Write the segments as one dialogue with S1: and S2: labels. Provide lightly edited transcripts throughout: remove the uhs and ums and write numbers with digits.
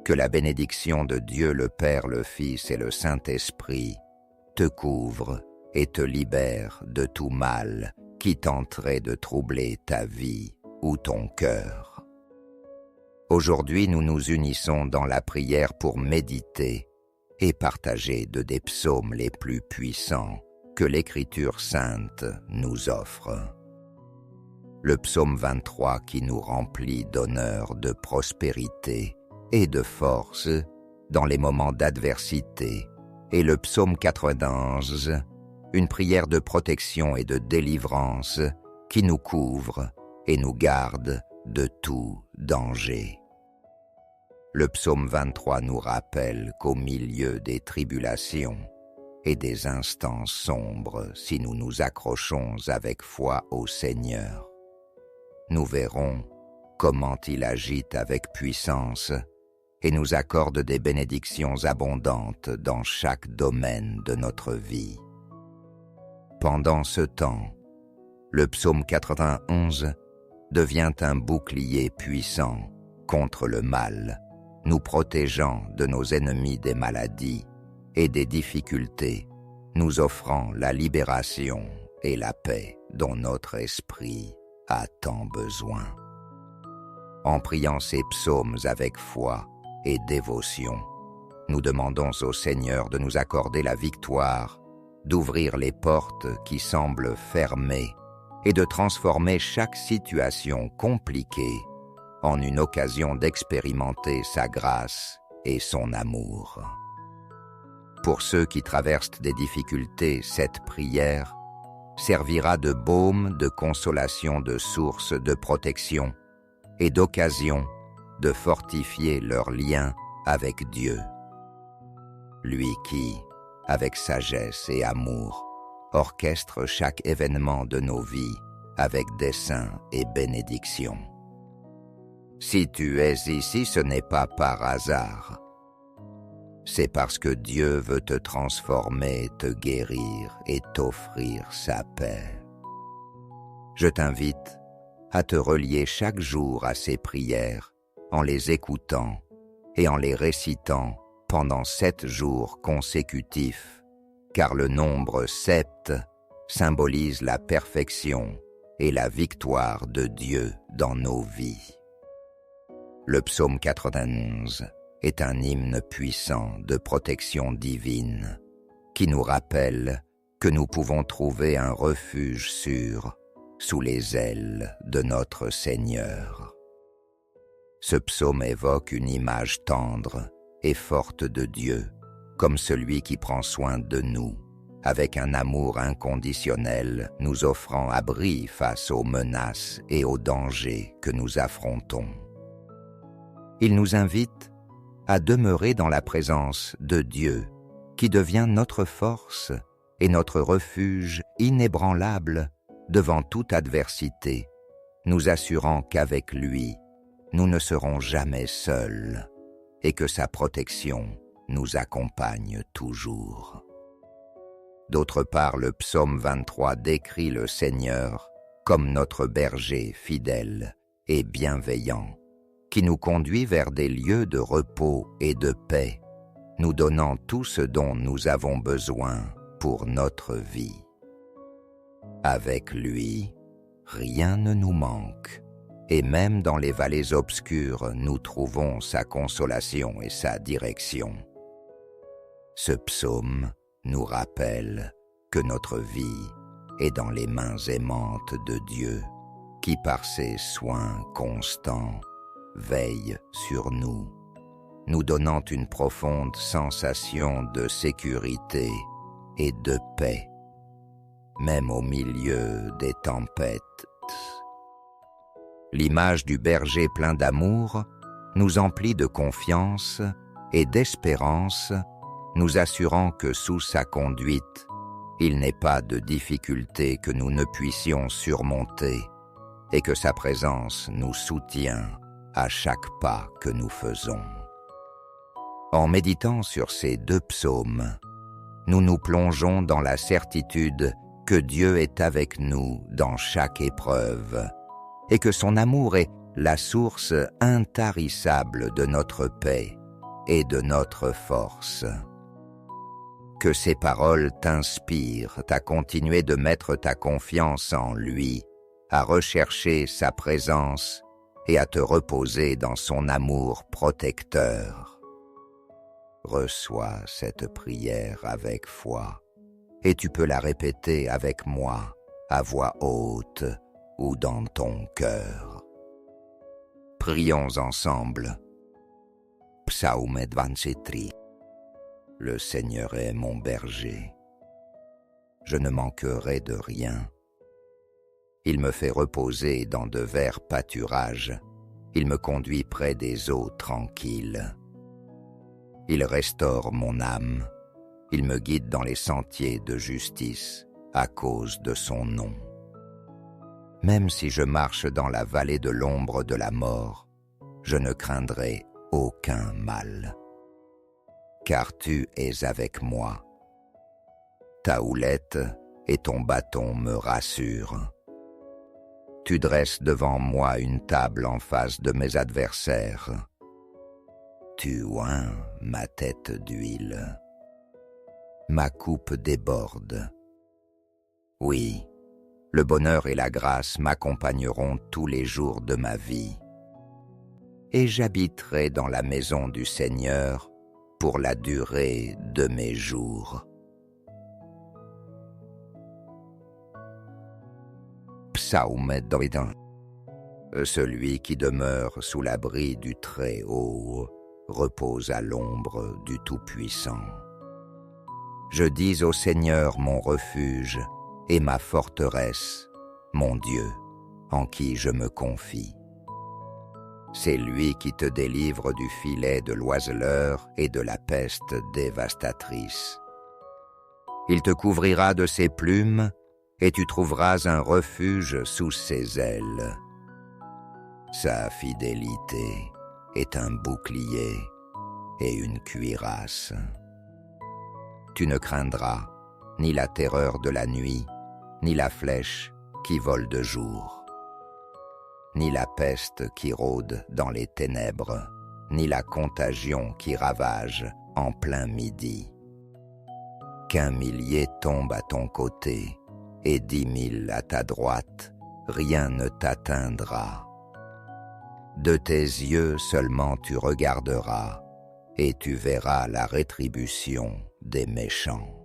S1: Que la bénédiction de Dieu le Père, le Fils et le Saint-Esprit te couvre et te libère de tout mal qui tenterait de troubler ta vie ou ton cœur. Aujourd'hui, nous nous unissons dans la prière pour méditer et partager des psaumes les plus puissants que l'Écriture sainte nous offre. Le psaume 23 qui nous remplit d'honneur, de prospérité et de force dans les moments d'adversité, et le psaume 91, une prière de protection et de délivrance qui nous couvre et nous garde de tout danger. Le psaume 23 nous rappelle qu'au milieu des tribulations et des instants sombres, si nous nous accrochons avec foi au Seigneur, nous verrons comment il agite avec puissance et nous accorde des bénédictions abondantes dans chaque domaine de notre vie. Pendant ce temps, le psaume 91 devient un bouclier puissant contre le mal, nous protégeant de nos ennemis des maladies et des difficultés, nous offrant la libération et la paix dont notre esprit a tant besoin. En priant ces psaumes avec foi et dévotion, nous demandons au Seigneur de nous accorder la victoire, d'ouvrir les portes qui semblent fermées et de transformer chaque situation compliquée en une occasion d'expérimenter sa grâce et son amour. Pour ceux qui traversent des difficultés, cette prière servira de baume, de consolation, de source, de protection et d'occasion de fortifier leur lien avec Dieu. Lui qui, avec sagesse et amour, orchestre chaque événement de nos vies avec dessein et bénédiction. Si tu es ici, ce n'est pas par hasard. C'est parce que Dieu veut te transformer, te guérir et t'offrir sa paix. Je t'invite à te relier chaque jour à ces prières en les écoutant et en les récitant pendant 7 jours consécutifs, car le nombre 7 symbolise la perfection et la victoire de Dieu dans nos vies. Le psaume 91 est un hymne puissant de protection divine qui nous rappelle que nous pouvons trouver un refuge sûr sous les ailes de notre Seigneur. Ce psaume évoque une image tendre et forte de Dieu, comme celui qui prend soin de nous, avec un amour inconditionnel nous offrant abri face aux menaces et aux dangers que nous affrontons. Il nous invite à demeurer dans la présence de Dieu, qui devient notre force et notre refuge inébranlable devant toute adversité, nous assurant qu'avec lui, nous ne serons jamais seuls et que sa protection nous accompagne toujours. D'autre part, le psaume 23 décrit le Seigneur comme notre berger fidèle et bienveillant, qui nous conduit vers des lieux de repos et de paix, nous donnant tout ce dont nous avons besoin pour notre vie. Avec lui, rien ne nous manque, et même dans les vallées obscures, nous trouvons sa consolation et sa direction. Ce psaume nous rappelle que notre vie est dans les mains aimantes de Dieu, qui par ses soins constants veille sur nous, nous donnant une profonde sensation de sécurité et de paix, même au milieu des tempêtes. L'image du berger plein d'amour nous emplit de confiance et d'espérance, nous assurant que sous sa conduite, il n'est pas de difficulté que nous ne puissions surmonter et que sa présence nous soutient à chaque pas que nous faisons. En méditant sur ces 2 psaumes, nous nous plongeons dans la certitude que Dieu est avec nous dans chaque épreuve et que son amour est la source intarissable de notre paix et de notre force. Que ces paroles t'inspirent à continuer de mettre ta confiance en lui, à rechercher sa présence et à te reposer dans son amour protecteur. Reçois cette prière avec foi, et tu peux la répéter avec moi, à voix haute ou dans ton cœur. Prions ensemble. Psaume 23. Le Seigneur est mon berger. Je ne manquerai de rien. Il me fait reposer dans de verts pâturages. Il me conduit près des eaux tranquilles. Il restaure mon âme. Il me guide dans les sentiers de justice à cause de son nom. Même si je marche dans la vallée de l'ombre de la mort, je ne craindrai aucun mal. Car tu es avec moi. Ta houlette et ton bâton me rassurent. Tu dresses devant moi une table en face de mes adversaires. Tu oins ma tête d'huile. Ma coupe déborde. Oui, le bonheur et la grâce m'accompagneront tous les jours de ma vie. Et j'habiterai dans la maison du Seigneur pour la durée de mes jours. Psaume David. Celui qui demeure sous l'abri du Très-Haut repose à l'ombre du Tout-Puissant. Je dis au Seigneur mon refuge et ma forteresse, mon Dieu, en qui je me confie. C'est lui qui te délivre du filet de l'oiseleur et de la peste dévastatrice. Il te couvrira de ses plumes et tu trouveras un refuge sous ses ailes. Sa fidélité est un bouclier et une cuirasse. Tu ne craindras ni la terreur de la nuit, ni la flèche qui vole de jour, ni la peste qui rôde dans les ténèbres, ni la contagion qui ravage en plein midi. Qu'un millier tombe à ton côté et 10 000 à ta droite, rien ne t'atteindra. De tes yeux seulement tu regarderas, et tu verras la rétribution des méchants.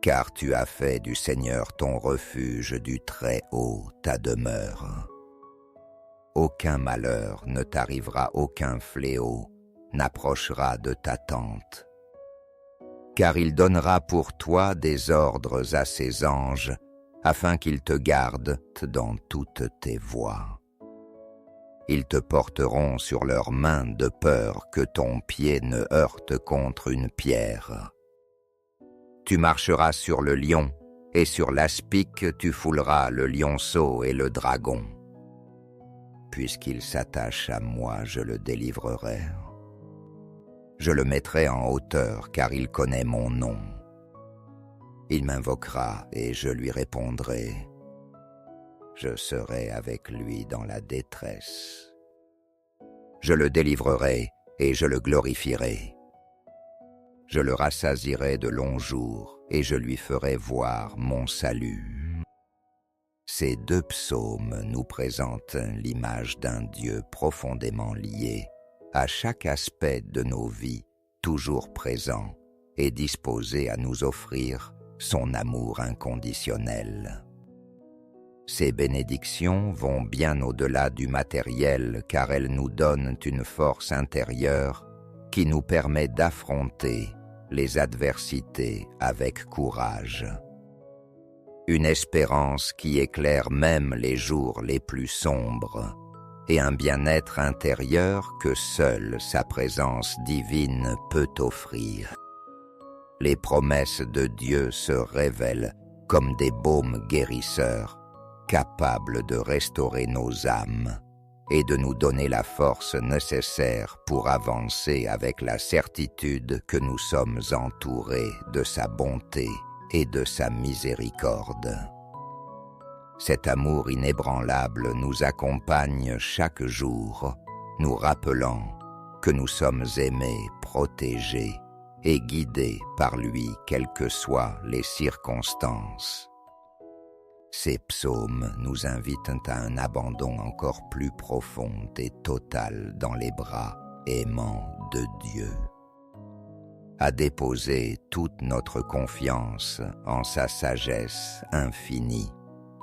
S1: Car tu as fait du Seigneur ton refuge, du Très-Haut ta demeure. Aucun malheur ne t'arrivera, aucun fléau n'approchera de ta tente. Car il donnera pour toi des ordres à ses anges, afin qu'ils te gardent dans toutes tes voies. Ils te porteront sur leurs mains de peur que ton pied ne heurte contre une pierre. Tu marcheras sur le lion, et sur l'aspic tu fouleras le lionceau et le dragon. Puisqu'il s'attache à moi, je le délivrerai. Je le mettrai en hauteur, car il connaît mon nom. Il m'invoquera, et je lui répondrai. Je serai avec lui dans la détresse. Je le délivrerai, et je le glorifierai. Je le rassasierai de longs jours, et je lui ferai voir mon salut. Ces 2 psaumes nous présentent l'image d'un Dieu profondément lié à chaque aspect de nos vies, toujours présent et disposé à nous offrir son amour inconditionnel. Ces bénédictions vont bien au-delà du matériel car elles nous donnent une force intérieure qui nous permet d'affronter les adversités avec courage. Une espérance qui éclaire même les jours les plus sombres et un bien-être intérieur que seule sa présence divine peut offrir. Les promesses de Dieu se révèlent comme des baumes guérisseurs, capables de restaurer nos âmes et de nous donner la force nécessaire pour avancer avec la certitude que nous sommes entourés de sa bonté et de sa miséricorde. Cet amour inébranlable nous accompagne chaque jour, nous rappelant que nous sommes aimés, protégés et guidés par lui, quelles que soient les circonstances. Ces psaumes nous invitent à un abandon encore plus profond et total dans les bras aimants de Dieu, à déposer toute notre confiance en sa sagesse infinie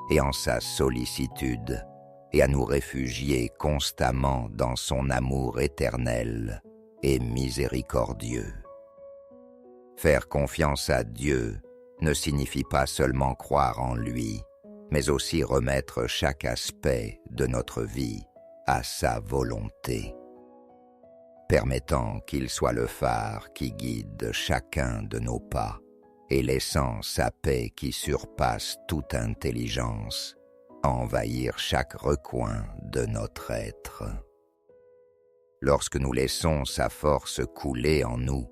S1: et en sa sollicitude, et à nous réfugier constamment dans son amour éternel et miséricordieux. Faire confiance à Dieu ne signifie pas seulement croire en lui, mais aussi remettre chaque aspect de notre vie à sa volonté, permettant qu'il soit le phare qui guide chacun de nos pas et laissant sa paix qui surpasse toute intelligence envahir chaque recoin de notre être. Lorsque nous laissons sa force couler en nous,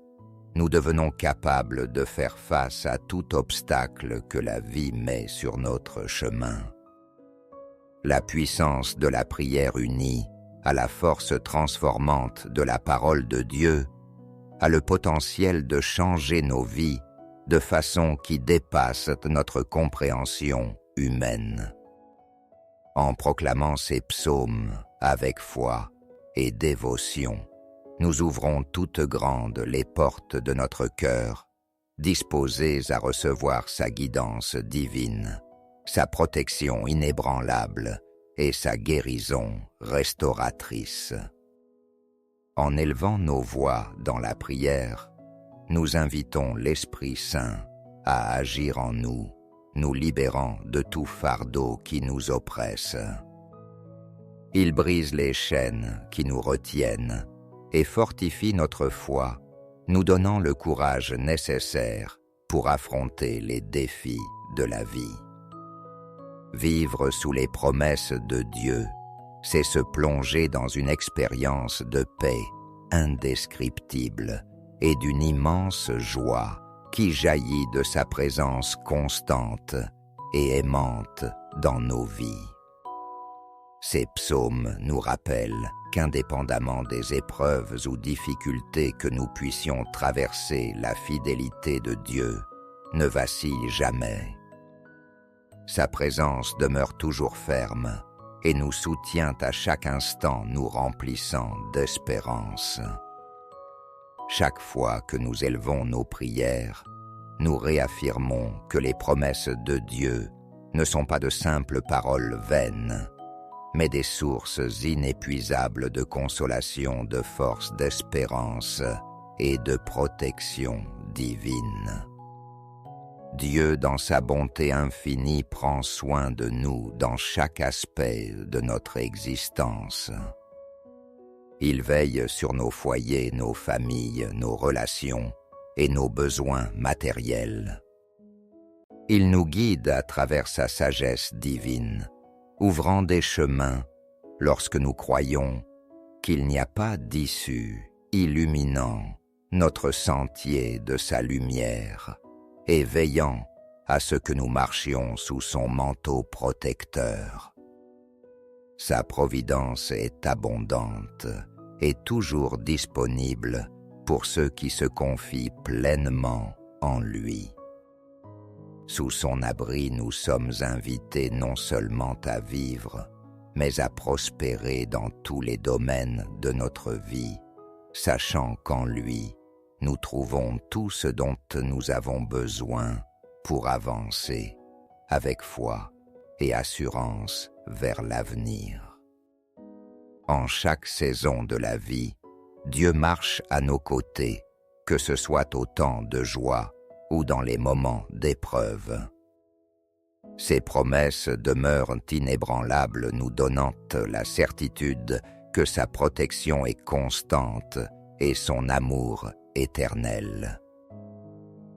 S1: nous devenons capables de faire face à tout obstacle que la vie met sur notre chemin. La puissance de la prière unie à la force transformante de la parole de Dieu a le potentiel de changer nos vies de façon qui dépasse notre compréhension humaine. En proclamant ces psaumes avec foi et dévotion, nous ouvrons toutes grandes les portes de notre cœur, disposés à recevoir sa guidance divine, sa protection inébranlable et sa guérison restauratrice. En élevant nos voix dans la prière, nous invitons l'Esprit Saint à agir en nous, nous libérant de tout fardeau qui nous oppresse. Il brise les chaînes qui nous retiennent et fortifie notre foi, nous donnant le courage nécessaire pour affronter les défis de la vie. Vivre sous les promesses de Dieu, c'est se plonger dans une expérience de paix indescriptible et d'une immense joie qui jaillit de sa présence constante et aimante dans nos vies. Ces psaumes nous rappellent qu'indépendamment des épreuves ou difficultés que nous puissions traverser, la fidélité de Dieu ne vacille jamais. Sa présence demeure toujours ferme et nous soutient à chaque instant, nous remplissant d'espérance. Chaque fois que nous élevons nos prières, nous réaffirmons que les promesses de Dieu ne sont pas de simples paroles vaines, mais des sources inépuisables de consolation, de force, d'espérance et de protection divine. Dieu, dans sa bonté infinie, prend soin de nous dans chaque aspect de notre existence. Il veille sur nos foyers, nos familles, nos relations et nos besoins matériels. Il nous guide à travers sa sagesse divine, ouvrant des chemins lorsque nous croyons qu'il n'y a pas d'issue, illuminant notre sentier de sa lumière et veillant à ce que nous marchions sous son manteau protecteur. Sa providence est abondante et toujours disponible pour ceux qui se confient pleinement en lui. Sous son abri, nous sommes invités non seulement à vivre, mais à prospérer dans tous les domaines de notre vie, sachant qu'en lui, nous trouvons tout ce dont nous avons besoin pour avancer avec foi et assurance vers l'avenir. En chaque saison de la vie, Dieu marche à nos côtés, que ce soit au temps de joie ou dans les moments d'épreuve. Ses promesses demeurent inébranlables, nous donnant la certitude que sa protection est constante et son amour éternel.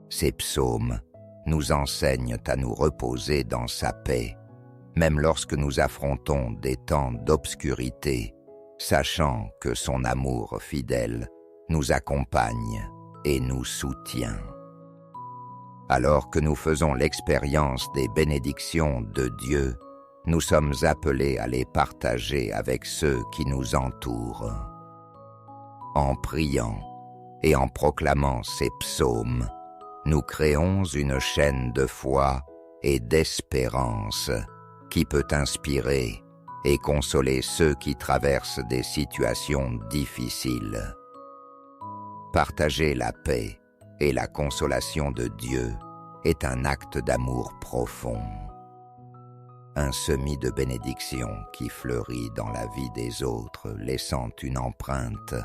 S1: Ces psaumes nous enseignent à nous reposer dans sa paix, même lorsque nous affrontons des temps d'obscurité, sachant que son amour fidèle nous accompagne et nous soutient. Alors que nous faisons l'expérience des bénédictions de Dieu, nous sommes appelés à les partager avec ceux qui nous entourent. En priant et en proclamant ces psaumes, nous créons une chaîne de foi et d'espérance qui peut inspirer et consoler ceux qui traversent des situations difficiles. Partager la paix et la consolation de Dieu est un acte d'amour profond. Un semis de bénédiction qui fleurit dans la vie des autres, laissant une empreinte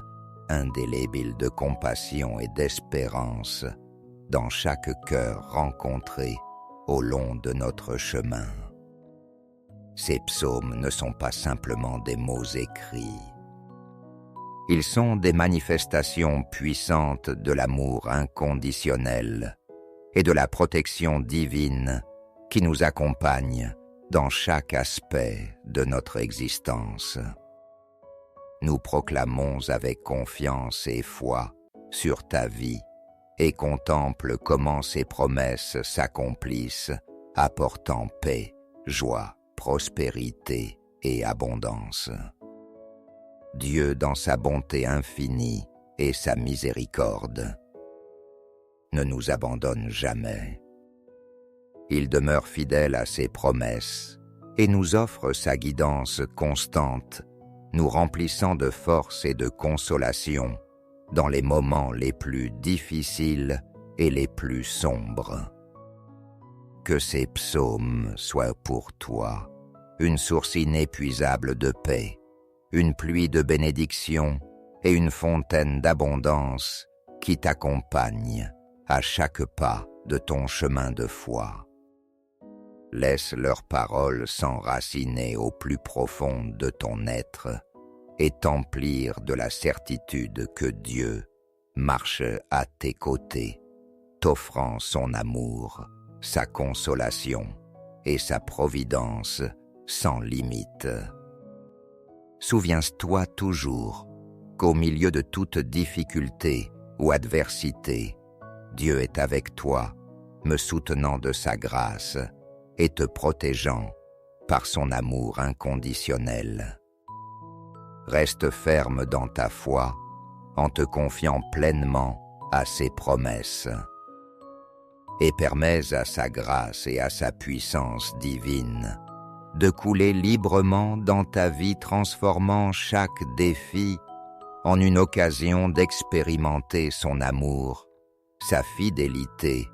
S1: indélébile de compassion et d'espérance dans chaque cœur rencontré au long de notre chemin. Ces psaumes ne sont pas simplement des mots écrits. Ils sont des manifestations puissantes de l'amour inconditionnel et de la protection divine qui nous accompagne dans chaque aspect de notre existence. Nous proclamons avec confiance et foi sur ta vie et contemple comment ces promesses s'accomplissent, apportant paix, joie, prospérité et abondance. Dieu, dans sa bonté infinie et sa miséricorde, ne nous abandonne jamais. Il demeure fidèle à ses promesses et nous offre sa guidance constante, nous remplissant de force et de consolation dans les moments les plus difficiles et les plus sombres. Que ces psaumes soient pour toi une source inépuisable de paix, une pluie de bénédiction et une fontaine d'abondance qui t'accompagne à chaque pas de ton chemin de foi. Laisse leurs paroles s'enraciner au plus profond de ton être et t'emplir de la certitude que Dieu marche à tes côtés, t'offrant son amour, sa consolation et sa providence sans limite. Souviens-toi toujours qu'au milieu de toute difficulté ou adversité, Dieu est avec toi, me soutenant de sa grâce et te protégeant par son amour inconditionnel. Reste ferme dans ta foi en te confiant pleinement à ses promesses et permets à sa grâce et à sa puissance divine de couler librement dans ta vie, transformant chaque défi en une occasion d'expérimenter son amour, sa fidélité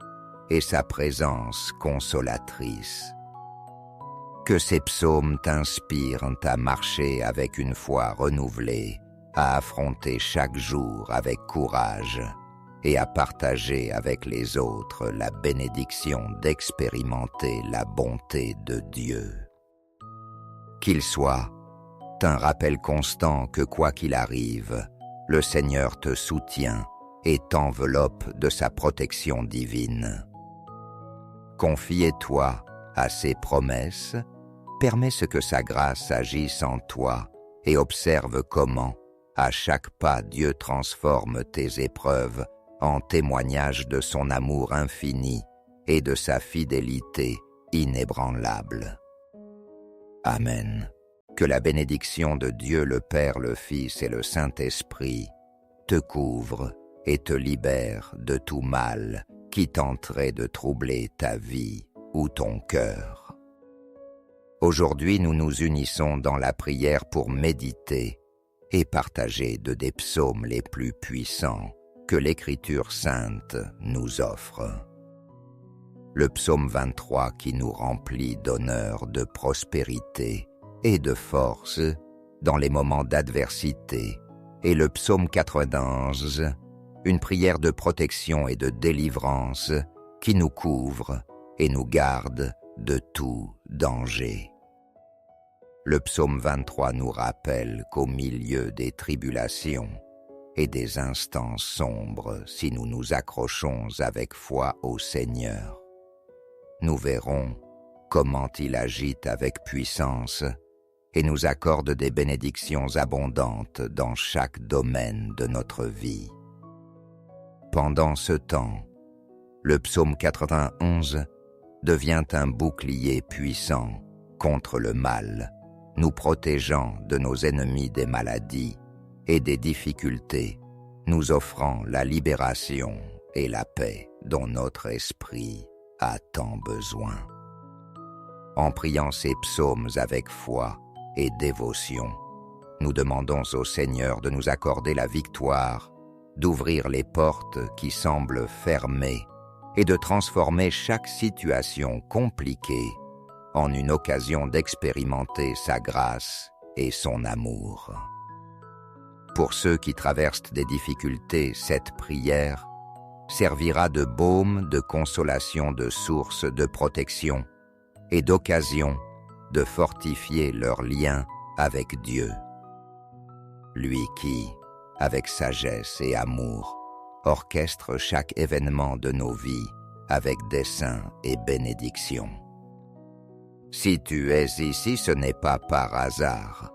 S1: et sa présence consolatrice. Que ces psaumes t'inspirent à marcher avec une foi renouvelée, à affronter chaque jour avec courage et à partager avec les autres la bénédiction d'expérimenter la bonté de Dieu. Qu'il soit un rappel constant que quoi qu'il arrive, le Seigneur te soutient et t'enveloppe de sa protection divine. Confie-toi à ses promesses, permets que sa grâce agisse en toi et observe comment, à chaque pas, Dieu transforme tes épreuves en témoignage de son amour infini et de sa fidélité inébranlable. Amen. Que la bénédiction de Dieu le Père, le Fils et le Saint-Esprit te couvre et te libère de tout mal qui tenterait de troubler ta vie ou ton cœur. Aujourd'hui, nous nous unissons dans la prière pour méditer et partager des psaumes les plus puissants que l'Écriture sainte nous offre. Le psaume 23 qui nous remplit d'honneur, de prospérité et de force dans les moments d'adversité, et le psaume 91, une prière de protection et de délivrance qui nous couvre et nous garde de tout danger. Le psaume 23 nous rappelle qu'au milieu des tribulations et des instants sombres, si nous nous accrochons avec foi au Seigneur, nous verrons comment il agite avec puissance et nous accorde des bénédictions abondantes dans chaque domaine de notre vie. Pendant ce temps, le psaume 91 devient un bouclier puissant contre le mal, nous protégeant de nos ennemis des maladies et des difficultés nous offrant la libération et la paix dont notre esprit a tant besoin. En priant ces psaumes avec foi et dévotion, nous demandons au Seigneur de nous accorder la victoire, d'ouvrir les portes qui semblent fermées et de transformer chaque situation compliquée en une occasion d'expérimenter sa grâce et son amour. Pour ceux qui traversent des difficultés, cette prière servira de baume, de consolation, de source, de protection et d'occasion de fortifier leur lien avec Dieu. Lui qui, avec sagesse et amour, orchestre chaque événement de nos vies avec dessein et bénédiction. Si tu es ici, ce n'est pas par hasard.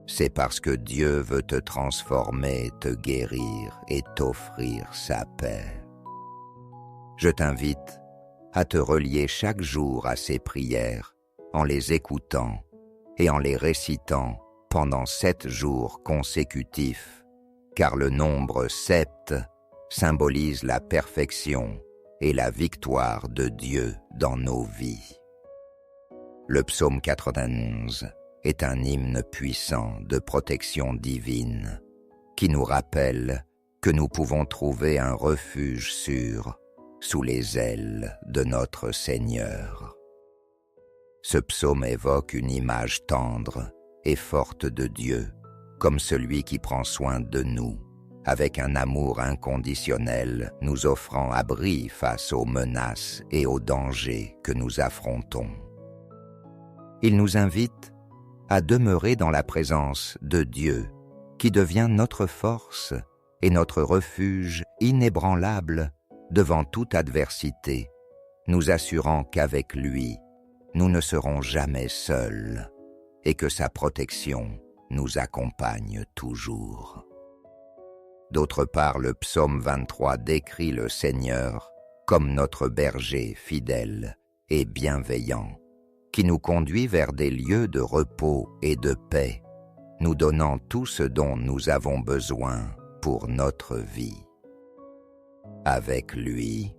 S1: C'est parce que Dieu veut te transformer, te guérir et t'offrir sa paix. Je t'invite à te relier chaque jour à ces prières en les écoutant et en les récitant pendant 7 jours consécutifs, car le nombre 7 symbolise la perfection et la victoire de Dieu dans nos vies. Le psaume 91 est un hymne puissant de protection divine qui nous rappelle que nous pouvons trouver un refuge sûr sous les ailes de notre Seigneur. Ce psaume évoque une image tendre et forte de Dieu, comme celui qui prend soin de nous, avec un amour inconditionnel nous offrant abri face aux menaces et aux dangers que nous affrontons. Il nous invite à demeurer dans la présence de Dieu, qui devient notre force et notre refuge inébranlable devant toute adversité, nous assurant qu'avec lui, nous ne serons jamais seuls et que sa protection nous accompagne toujours. D'autre part, le psaume 23 décrit le Seigneur comme notre berger fidèle et bienveillant, qui nous conduit vers des lieux de repos et de paix, nous donnant tout ce dont nous avons besoin pour notre vie. Avec lui,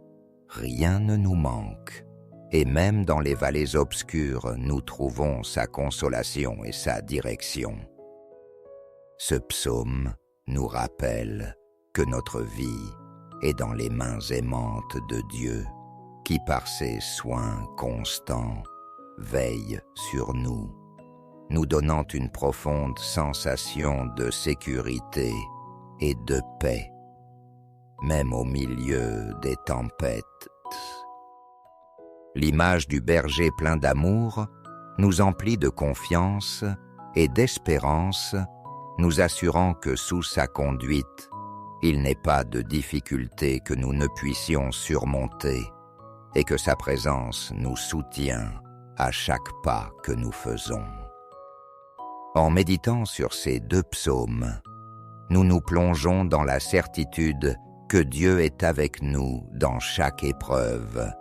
S1: rien ne nous manque, et même dans les vallées obscures, nous trouvons sa consolation et sa direction. Ce psaume nous rappelle que notre vie est dans les mains aimantes de Dieu, qui par ses soins constants veille sur nous, nous donnant une profonde sensation de sécurité et de paix, même au milieu des tempêtes. L'image du berger plein d'amour nous emplit de confiance et d'espérance, nous assurant que sous sa conduite, il n'est pas de difficulté que nous ne puissions surmonter et que sa présence nous soutient à chaque pas que nous faisons. En méditant sur ces 2 psaumes, nous nous plongeons dans la certitude que Dieu est avec nous dans chaque épreuve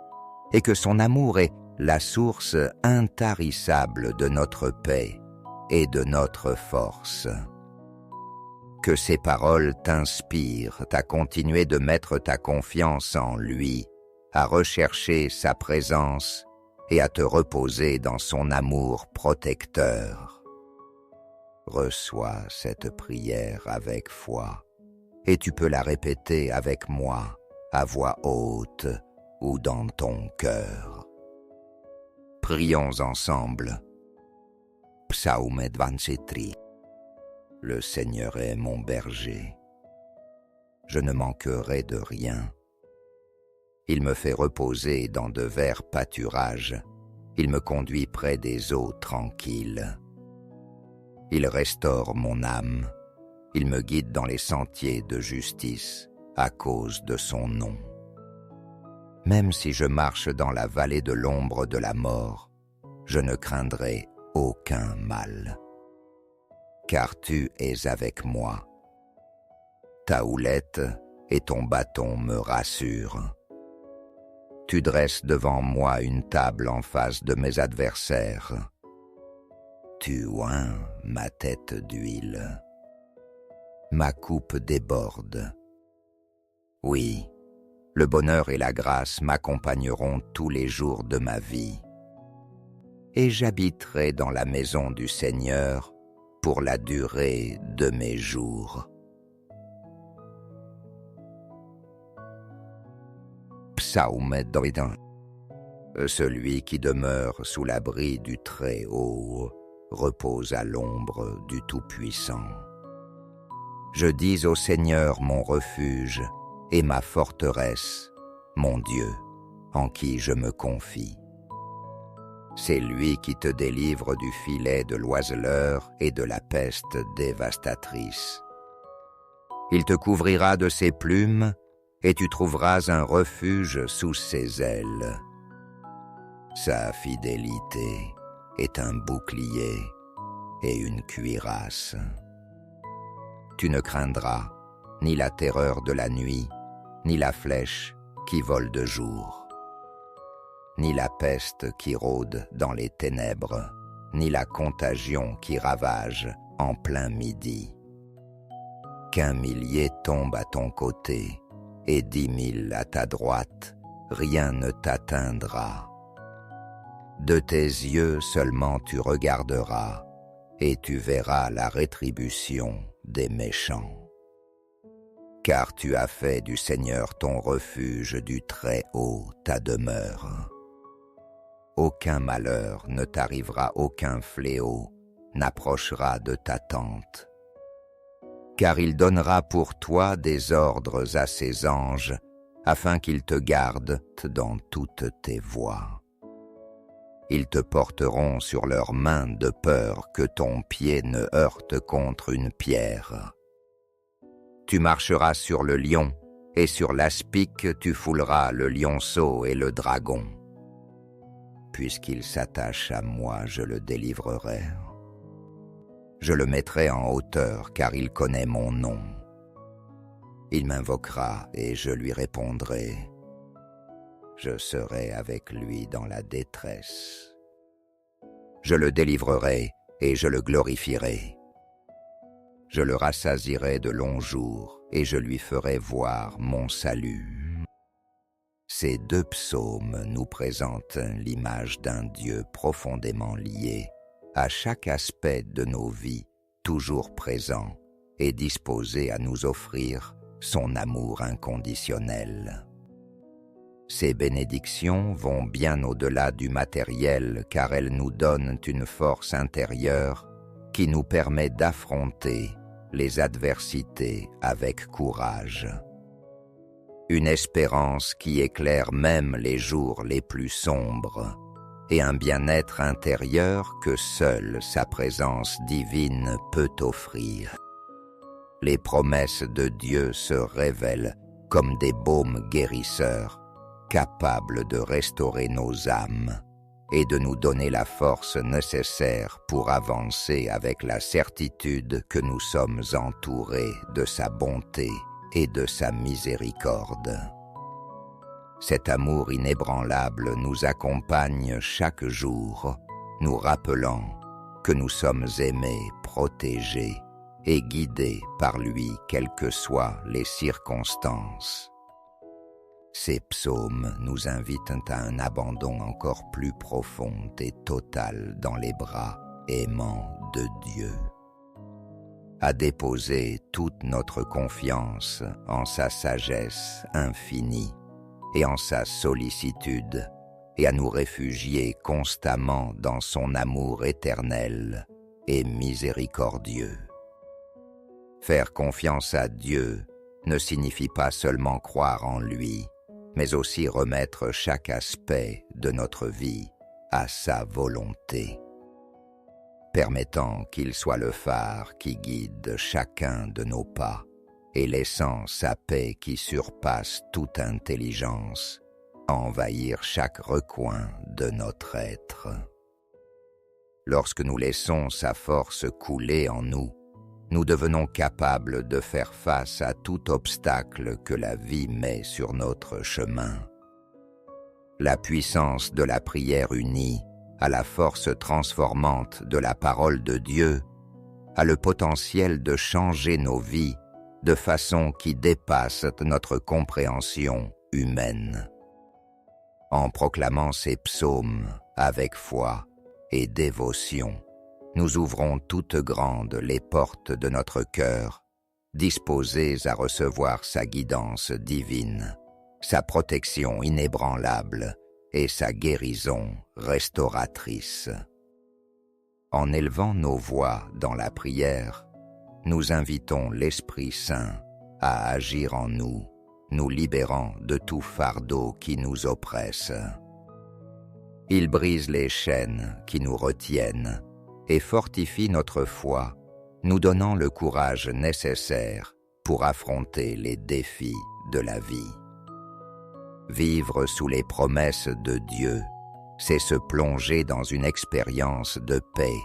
S1: et que son amour est la source intarissable de notre paix et de notre force. Que ces paroles t'inspirent à continuer de mettre ta confiance en lui, à rechercher sa présence et à te reposer dans son amour protecteur. Reçois cette prière avec foi, et tu peux la répéter avec moi, à voix haute ou dans ton cœur. Prions ensemble. Psaume 23. Le Seigneur est mon berger. Je ne manquerai de rien. Il me fait reposer dans de verts pâturages. Il me conduit près des eaux tranquilles. Il restaure mon âme. Il me guide dans les sentiers de justice à cause de son nom. Même si je marche dans la vallée de l'ombre de la mort, je ne craindrai aucun mal. Car tu es avec moi. Ta houlette et ton bâton me rassurent. Tu dresses devant moi une table en face de mes adversaires. Tu oins ma tête d'huile. ma coupe déborde. Oui, le bonheur et la grâce m'accompagneront tous les jours de ma vie. Et j'habiterai dans la maison du Seigneur pour la durée de mes jours. Psaume David. Celui qui demeure sous l'abri du Très-Haut repose à l'ombre du Tout-Puissant. Je dis au Seigneur mon refuge et ma forteresse, mon Dieu, en qui je me confie. C'est lui qui te délivre du filet de l'oiseleur et de la peste dévastatrice. Il te couvrira de ses plumes et tu trouveras un refuge sous ses ailes. Sa fidélité est un bouclier et une cuirasse. Tu ne craindras ni la terreur de la nuit, ni la flèche qui vole de jour, ni la peste qui rôde dans les ténèbres, ni la contagion qui ravage en plein midi. Qu'un millier tombe à ton côté et 10 000 à ta droite, rien ne t'atteindra. De tes yeux seulement tu regarderas, et tu verras la rétribution des méchants. Car tu as fait du Seigneur ton refuge, du Très-Haut ta demeure. Aucun malheur ne t'arrivera, aucun fléau n'approchera de ta tente. Car il donnera pour toi des ordres à ses anges, afin qu'ils te gardent dans toutes tes voies. Ils te porteront sur leurs mains de peur que ton pied ne heurte contre une pierre. Tu marcheras sur le lion, et sur l'aspic tu fouleras le lionceau et le dragon. Puisqu'il s'attache à moi, je le délivrerai. Je le mettrai en hauteur, car il connaît mon nom. Il m'invoquera, et je lui répondrai. Je serai avec lui dans la détresse. Je le délivrerai et je le glorifierai. Je le rassasierai de longs jours et je lui ferai voir mon salut. Ces 2 psaumes nous présentent l'image d'un Dieu profondément lié à chaque aspect de nos vies, toujours présent et disposé à nous offrir son amour inconditionnel. Ces bénédictions vont bien au-delà du matériel car elles nous donnent une force intérieure qui nous permet d'affronter les adversités avec courage. Une espérance qui éclaire même les jours les plus sombres et un bien-être intérieur que seule sa présence divine peut offrir. Les promesses de Dieu se révèlent comme des baumes guérisseurs capable de restaurer nos âmes et de nous donner la force nécessaire pour avancer avec la certitude que nous sommes entourés de sa bonté et de sa miséricorde. Cet amour inébranlable nous accompagne chaque jour, nous rappelant que nous sommes aimés, protégés et guidés par lui, quelles que soient les circonstances. Ces psaumes nous invitent à un abandon encore plus profond et total dans les bras aimants de Dieu, à déposer toute notre confiance en sa sagesse infinie et en sa sollicitude, et à nous réfugier constamment dans son amour éternel et miséricordieux. Faire confiance à Dieu ne signifie pas seulement croire en lui, mais aussi remettre chaque aspect de notre vie à sa volonté, permettant qu'il soit le phare qui guide chacun de nos pas et laissant sa paix qui surpasse toute intelligence envahir chaque recoin de notre être. Lorsque nous laissons sa force couler en nous, nous devenons capables de faire face à tout obstacle que la vie met sur notre chemin. La puissance de la prière unie à la force transformante de la parole de Dieu a le potentiel de changer nos vies de façon qui dépasse notre compréhension humaine. En proclamant ces psaumes avec foi et dévotion, nous ouvrons toutes grandes les portes de notre cœur, disposés à recevoir sa guidance divine, sa protection inébranlable et sa guérison restauratrice. En élevant nos voix dans la prière, nous invitons l'Esprit Saint à agir en nous, nous libérant de tout fardeau qui nous oppresse. Il brise les chaînes qui nous retiennent et fortifie notre foi, nous donnant le courage nécessaire pour affronter les défis de la vie. Vivre sous les promesses de Dieu, c'est se plonger dans une expérience de paix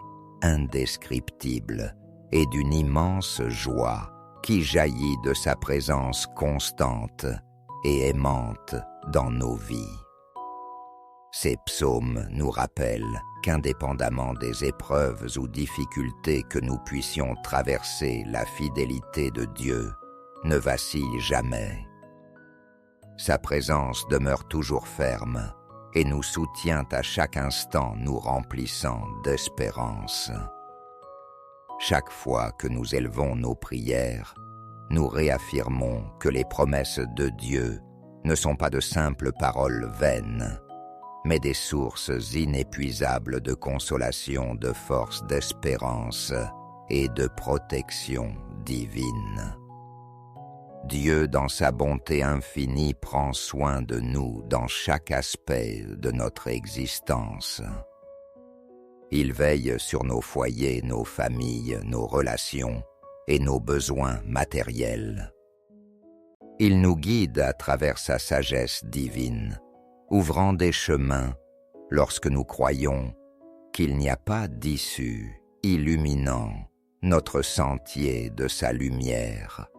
S1: indescriptible et d'une immense joie qui jaillit de sa présence constante et aimante dans nos vies. Ces psaumes nous rappellent qu'indépendamment des épreuves ou difficultés que nous puissions traverser, la fidélité de Dieu ne vacille jamais. Sa présence demeure toujours ferme et nous soutient à chaque instant, nous remplissant d'espérance. Chaque fois que nous élevons nos prières, nous réaffirmons que les promesses de Dieu ne sont pas de simples paroles vaines, mais des sources inépuisables de consolation, de force, d'espérance et de protection divine. Dieu, dans sa bonté infinie, prend soin de nous dans chaque aspect de notre existence. Il veille sur nos foyers, nos familles, nos relations et nos besoins matériels. Il nous guide à travers sa sagesse divine, ouvrant des chemins lorsque nous croyons qu'il n'y a pas d'issue, illuminant notre sentier de sa lumière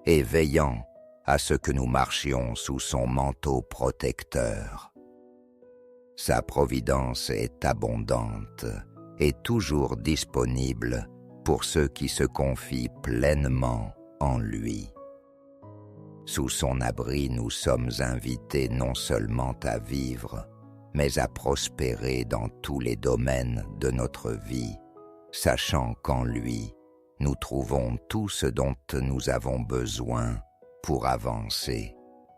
S1: et veillant à ce que nous marchions sous son manteau protecteur. Sa providence est abondante et toujours disponible pour ceux qui se confient pleinement en lui. Sous son abri, nous sommes invités non seulement à vivre, mais à prospérer dans tous les domaines de notre vie, sachant qu'en lui, nous trouvons tout ce dont nous avons besoin pour avancer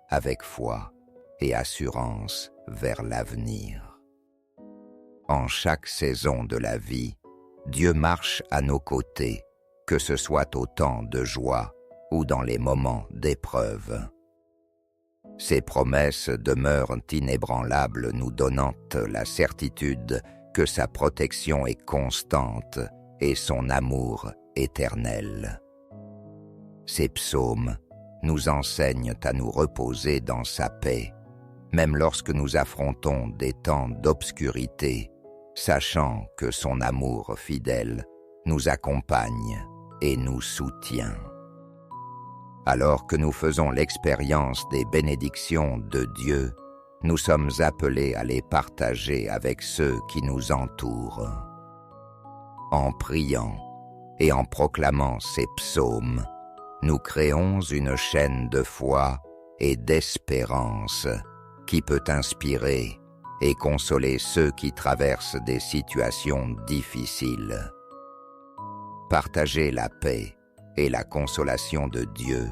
S1: avec foi et assurance vers l'avenir. En chaque saison de la vie, Dieu marche à nos côtés, que ce soit au temps de joie ou dans les moments d'épreuve. Ses promesses demeurent inébranlables, nous donnant la certitude que sa protection est constante et son amour éternel. Ces psaumes nous enseignent à nous reposer dans sa paix, même lorsque nous affrontons des temps d'obscurité, sachant que son amour fidèle nous accompagne et nous soutient. Alors que nous faisons l'expérience des bénédictions de Dieu, nous sommes appelés à les partager avec ceux qui nous entourent. En priant et en proclamant ces psaumes, nous créons une chaîne de foi et d'espérance qui peut inspirer et consoler ceux qui traversent des situations difficiles. Partager la paix et la consolation de Dieu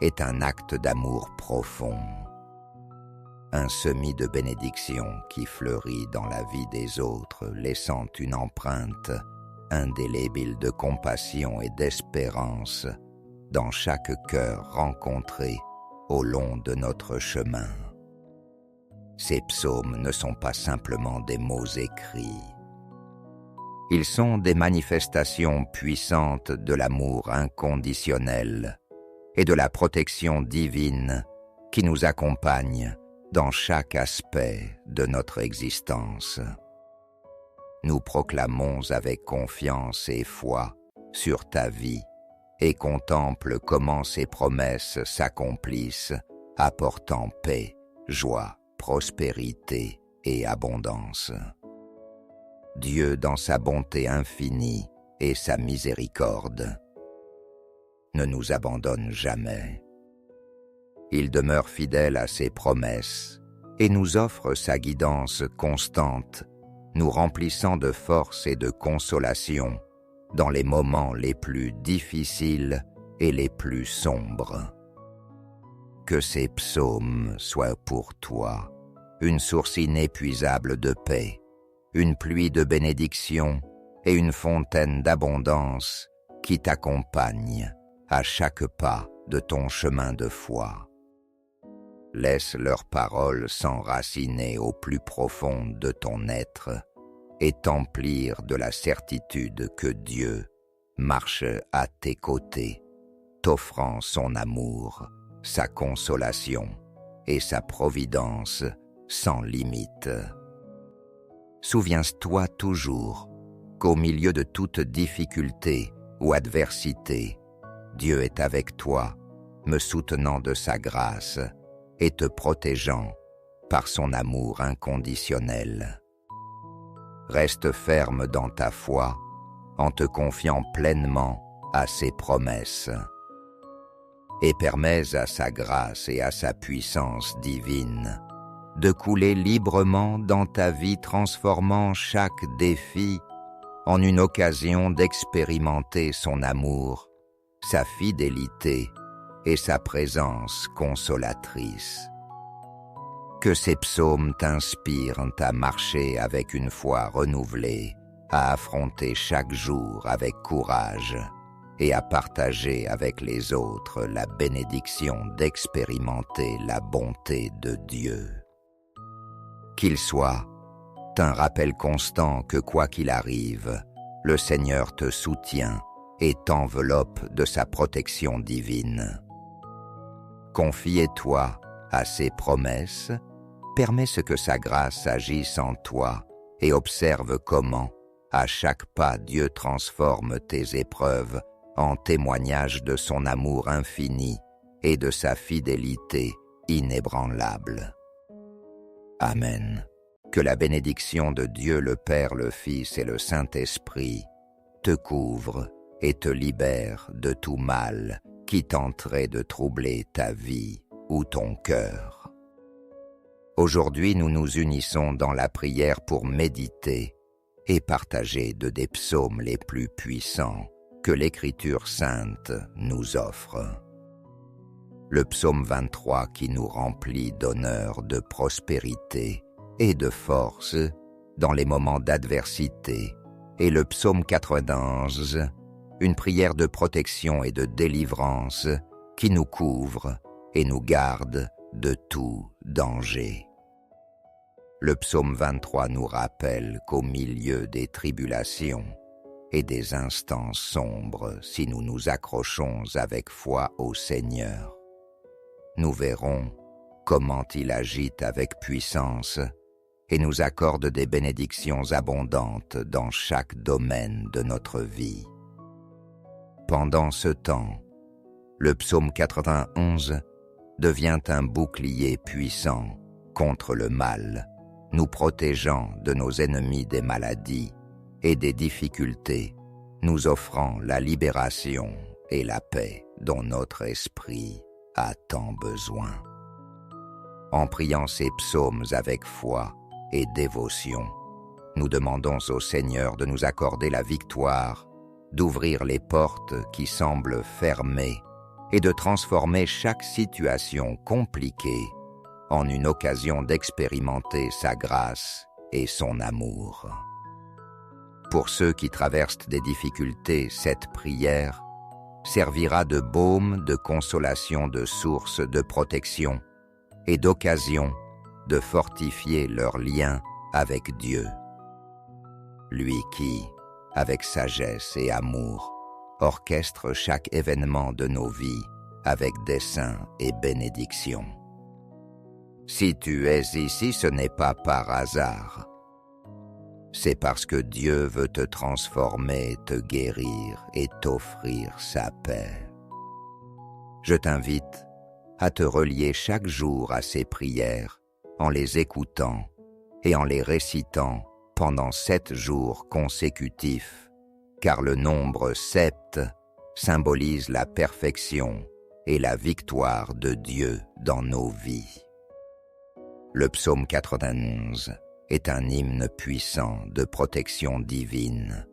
S1: est un acte d'amour profond. Un semis de bénédiction qui fleurit dans la vie des autres, laissant une empreinte indélébile de compassion et d'espérance dans chaque cœur rencontré au long de notre chemin. Ces psaumes ne sont pas simplement des mots écrits. Ils sont des manifestations puissantes de l'amour inconditionnel et de la protection divine qui nous accompagne dans chaque aspect de notre existence. Nous proclamons avec confiance et foi sur ta vie et contemple comment ces promesses s'accomplissent, apportant paix, joie, prospérité et abondance. Dieu, dans sa bonté infinie et sa miséricorde. Ne nous abandonne jamais. Il demeure fidèle à ses promesses et nous offre sa guidance constante, nous remplissant de force et de consolation dans les moments les plus difficiles et les plus sombres. Que ces psaumes soient pour toi une source inépuisable de paix, une pluie de bénédiction et une fontaine d'abondance qui t'accompagne à chaque pas de ton chemin de foi. Laisse leurs paroles s'enraciner au plus profond de ton être et t'emplir de la certitude que Dieu marche à tes côtés, t'offrant son amour, sa consolation et sa providence sans limite. Souviens-toi toujours qu'au milieu de toute difficulté ou adversité, Dieu est avec toi, me soutenant de sa grâce et te protégeant par son amour inconditionnel. Reste ferme dans ta foi en te confiant pleinement à ses promesses et permets à sa grâce et à sa puissance divine de couler librement dans ta vie, transformant chaque défi en une occasion d'expérimenter son amour, sa fidélité et sa présence consolatrice. Que ces psaumes t'inspirent à marcher avec une foi renouvelée, à affronter chaque jour avec courage et à partager avec les autres la bénédiction d'expérimenter la bonté de Dieu. Qu'il soit un rappel constant que quoi qu'il arrive, le Seigneur te soutient et t'enveloppe de sa protection divine. Confie-toi à ses promesses, permets que sa grâce agisse en toi et observe comment, à chaque pas, Dieu transforme tes épreuves en témoignage de son amour infini et de sa fidélité inébranlable. Amen. Que la bénédiction de Dieu le Père, le Fils et le Saint-Esprit te couvre et te libère de tout mal qui tenterait de troubler ta vie ou ton cœur. Aujourd'hui, nous nous unissons dans la prière pour méditer et partager des psaumes les plus puissants que l'Écriture sainte nous offre. Le psaume 23 qui nous remplit d'honneur, de prospérité et de force dans les moments d'adversité, et le psaume 91, une prière de protection et de délivrance qui nous couvre et nous garde de tout danger. Le psaume 23 nous rappelle qu'au milieu des tribulations et des instants sombres, si nous nous accrochons avec foi au Seigneur, nous verrons comment il agite avec puissance et nous accorde des bénédictions abondantes dans chaque domaine de notre vie. Pendant ce temps, le psaume 91 devient un bouclier puissant contre le mal, nous protégeant de nos ennemis des maladies et des difficultés, nous offrant la libération et la paix dont notre esprit a tant besoin. En priant ces psaumes avec foi et dévotion, nous demandons au Seigneur de nous accorder la victoire, d'ouvrir les portes qui semblent fermées et de transformer chaque situation compliquée en une occasion d'expérimenter sa grâce et son amour. Pour ceux qui traversent des difficultés, cette prière servira de baume, de consolation, de source, de protection et d'occasion de fortifier leur lien avec Dieu. Lui qui, avec sagesse et amour, orchestre chaque événement de nos vies avec dessein et bénédiction. Si tu es ici, ce n'est pas par hasard. C'est parce que Dieu veut te transformer, te guérir et t'offrir sa paix. Je t'invite à te relier chaque jour à ces prières en les écoutant et en les récitant pendant 7 jours consécutifs car le nombre 7 symbolise la perfection et la victoire de Dieu dans nos vies. Le psaume 91 est un hymne puissant de protection divine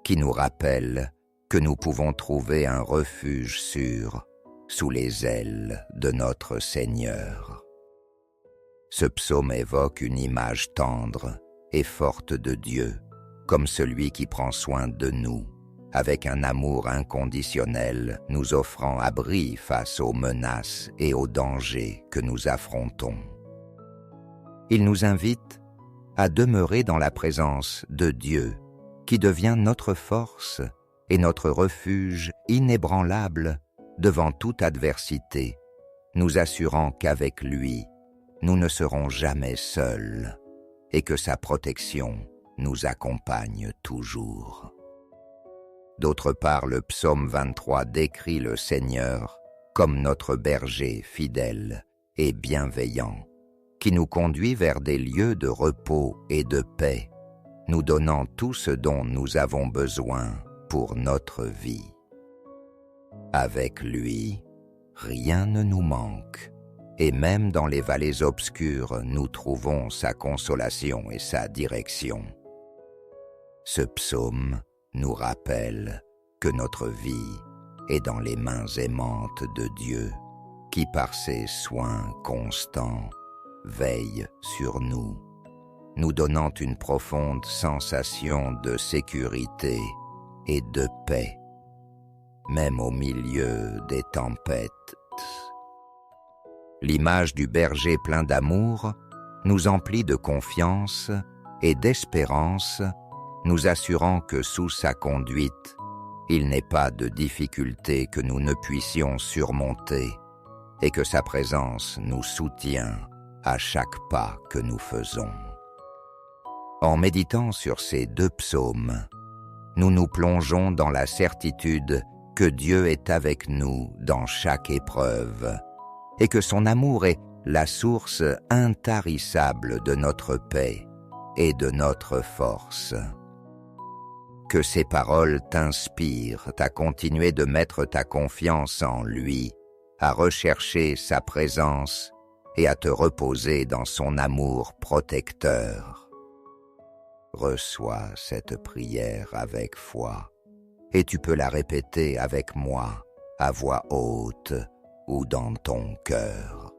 S1: qui nous rappelle que nous pouvons trouver un refuge sûr sous les ailes de notre Seigneur. Ce psaume évoque une image tendre et forte de Dieu, comme celui qui prend soin de nous, avec un amour inconditionnel nous offrant abri face aux menaces et aux dangers que nous affrontons. Il nous invite à demeurer dans la présence de Dieu, qui devient notre force et notre refuge inébranlable devant toute adversité, nous assurant qu'avec lui, nous ne serons jamais seuls et que sa protection nous accompagne toujours. D'autre part, le psaume 23 décrit le Seigneur comme notre berger fidèle et bienveillant, qui nous conduit vers des lieux de repos et de paix, nous donnant tout ce dont nous avons besoin pour notre vie. Avec lui, rien ne nous manque, et même dans les vallées obscures, nous trouvons sa consolation et sa direction. Ce psaume nous rappelle que notre vie est dans les mains aimantes de Dieu, qui par ses soins constants veille sur nous, nous donnant une profonde sensation de sécurité et de paix, même au milieu des tempêtes. L'image du berger plein d'amour nous emplit de confiance et d'espérance, nous assurant que sous sa conduite, il n'est pas de difficulté que nous ne puissions surmonter et que sa présence nous soutient à chaque pas que nous faisons. En méditant sur ces deux psaumes, nous nous plongeons dans la certitude que Dieu est avec nous dans chaque épreuve et que son amour est la source intarissable de notre paix et de notre force. Que ces paroles t'inspirent à continuer de mettre ta confiance en lui, à rechercher sa présence et à te reposer dans son amour protecteur. Reçois cette prière avec foi et tu peux la répéter avec moi à voix haute ou dans ton cœur.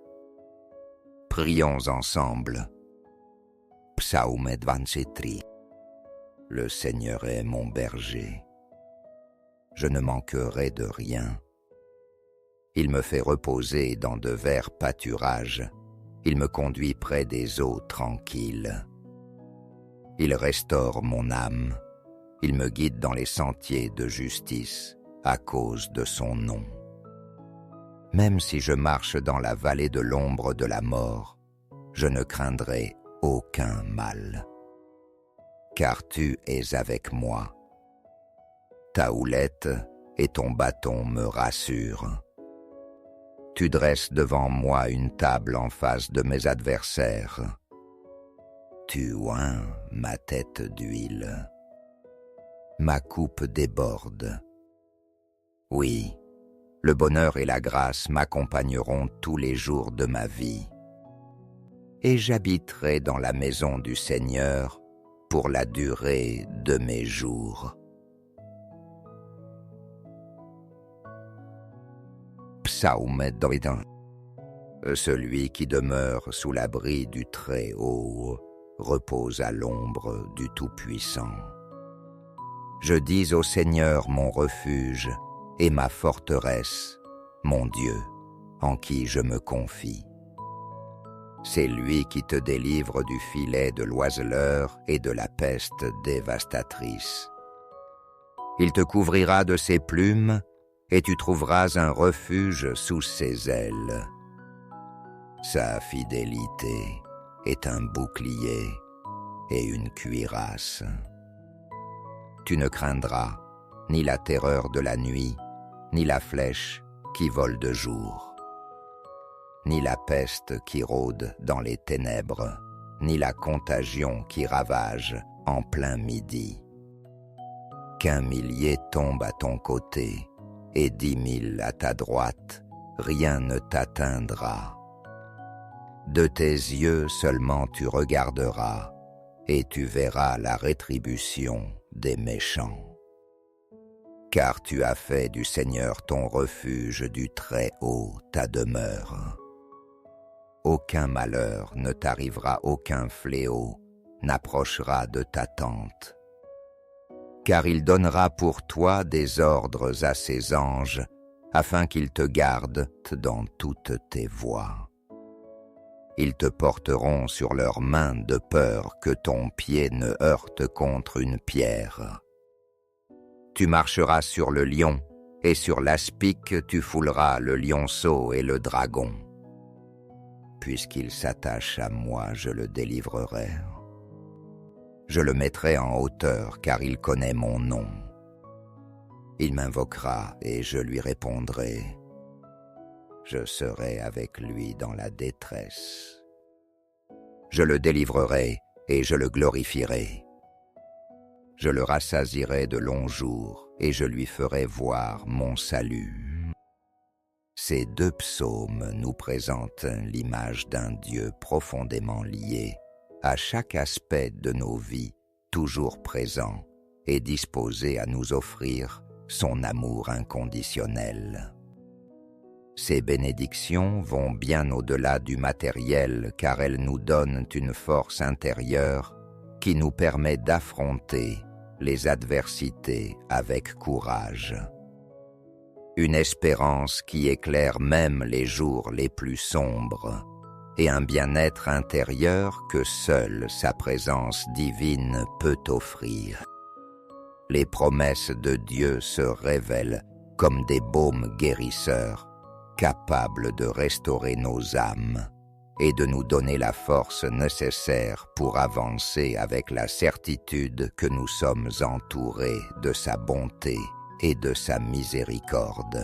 S1: Prions ensemble. Psaume 23. Le Seigneur est mon berger. Je ne manquerai de rien. Il me fait reposer dans de verts pâturages. Il me conduit près des eaux tranquilles. Il restaure mon âme. Il me guide dans les sentiers de justice à cause de son nom. Même si je marche dans la vallée de l'ombre de la mort, je ne craindrai aucun mal. Car tu es avec moi. Ta houlette et ton bâton me rassurent. Tu dresses devant moi une table en face de mes adversaires. Tu oins ma tête d'huile. Ma coupe déborde. Oui, le bonheur et la grâce m'accompagneront tous les jours de ma vie. Et j'habiterai dans la maison du Seigneur pour la durée de mes jours. Psaume David. Celui qui demeure sous l'abri du Très-Haut repose à l'ombre du Tout-Puissant. Je dis au Seigneur mon refuge et ma forteresse, mon Dieu, en qui je me confie. C'est lui qui te délivre du filet de l'oiseleur et de la peste dévastatrice. Il te couvrira de ses plumes et tu trouveras un refuge sous ses ailes. Sa fidélité est un bouclier et une cuirasse. Tu ne craindras ni la terreur de la nuit, ni la flèche qui vole de jour, ni la peste qui rôde dans les ténèbres, ni la contagion qui ravage en plein midi. qu'un millier tombe à ton côté et 10 000 à ta droite, rien ne t'atteindra. De tes yeux seulement tu regarderas, et tu verras la rétribution des méchants. Car tu as fait du Seigneur ton refuge, du Très-Haut ta demeure. Aucun malheur ne t'arrivera, aucun fléau n'approchera de ta tente. Car il donnera pour toi des ordres à ses anges, afin qu'ils te gardent dans toutes tes voies. Ils te porteront sur leurs mains de peur que ton pied ne heurte contre une pierre. Tu marcheras sur le lion, et sur l'aspic tu fouleras le lionceau et le dragon. Puisqu'il s'attache à moi, je le délivrerai. Je le mettrai en hauteur, car il connaît mon nom. Il m'invoquera, et je lui répondrai. Je serai avec lui dans la détresse. Je le délivrerai, et je le glorifierai. Je le rassasierai de longs jours, et je lui ferai voir mon salut. Ces 2 psaumes nous présentent l'image d'un Dieu profondément lié à chaque aspect de nos vies, toujours présent et disposé à nous offrir son amour inconditionnel. Ces bénédictions vont bien au-delà du matériel, car elles nous donnent une force intérieure qui nous permet d'affronter les adversités avec courage. Une espérance qui éclaire même les jours les plus sombres, et un bien-être intérieur que seule sa présence divine peut offrir. Les promesses de Dieu se révèlent comme des baumes guérisseurs, capables de restaurer nos âmes et de nous donner la force nécessaire pour avancer avec la certitude que nous sommes entourés de sa bonté et de sa miséricorde.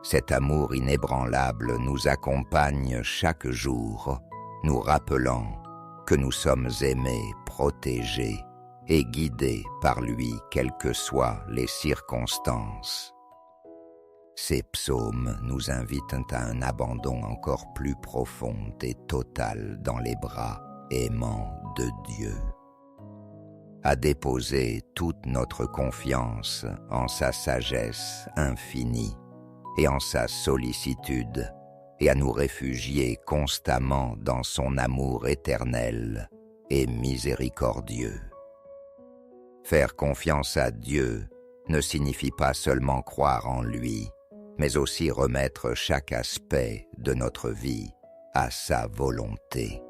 S1: Cet amour inébranlable nous accompagne chaque jour, nous rappelant que nous sommes aimés, protégés et guidés par lui, quelles que soient les circonstances. Ces psaumes nous invitent à un abandon encore plus profond et total dans les bras aimants de Dieu, à déposer toute notre confiance en sa sagesse infinie et en sa sollicitude, et à nous réfugier constamment dans son amour éternel et miséricordieux. Faire confiance à Dieu ne signifie pas seulement croire en lui, mais aussi remettre chaque aspect de notre vie à sa volonté,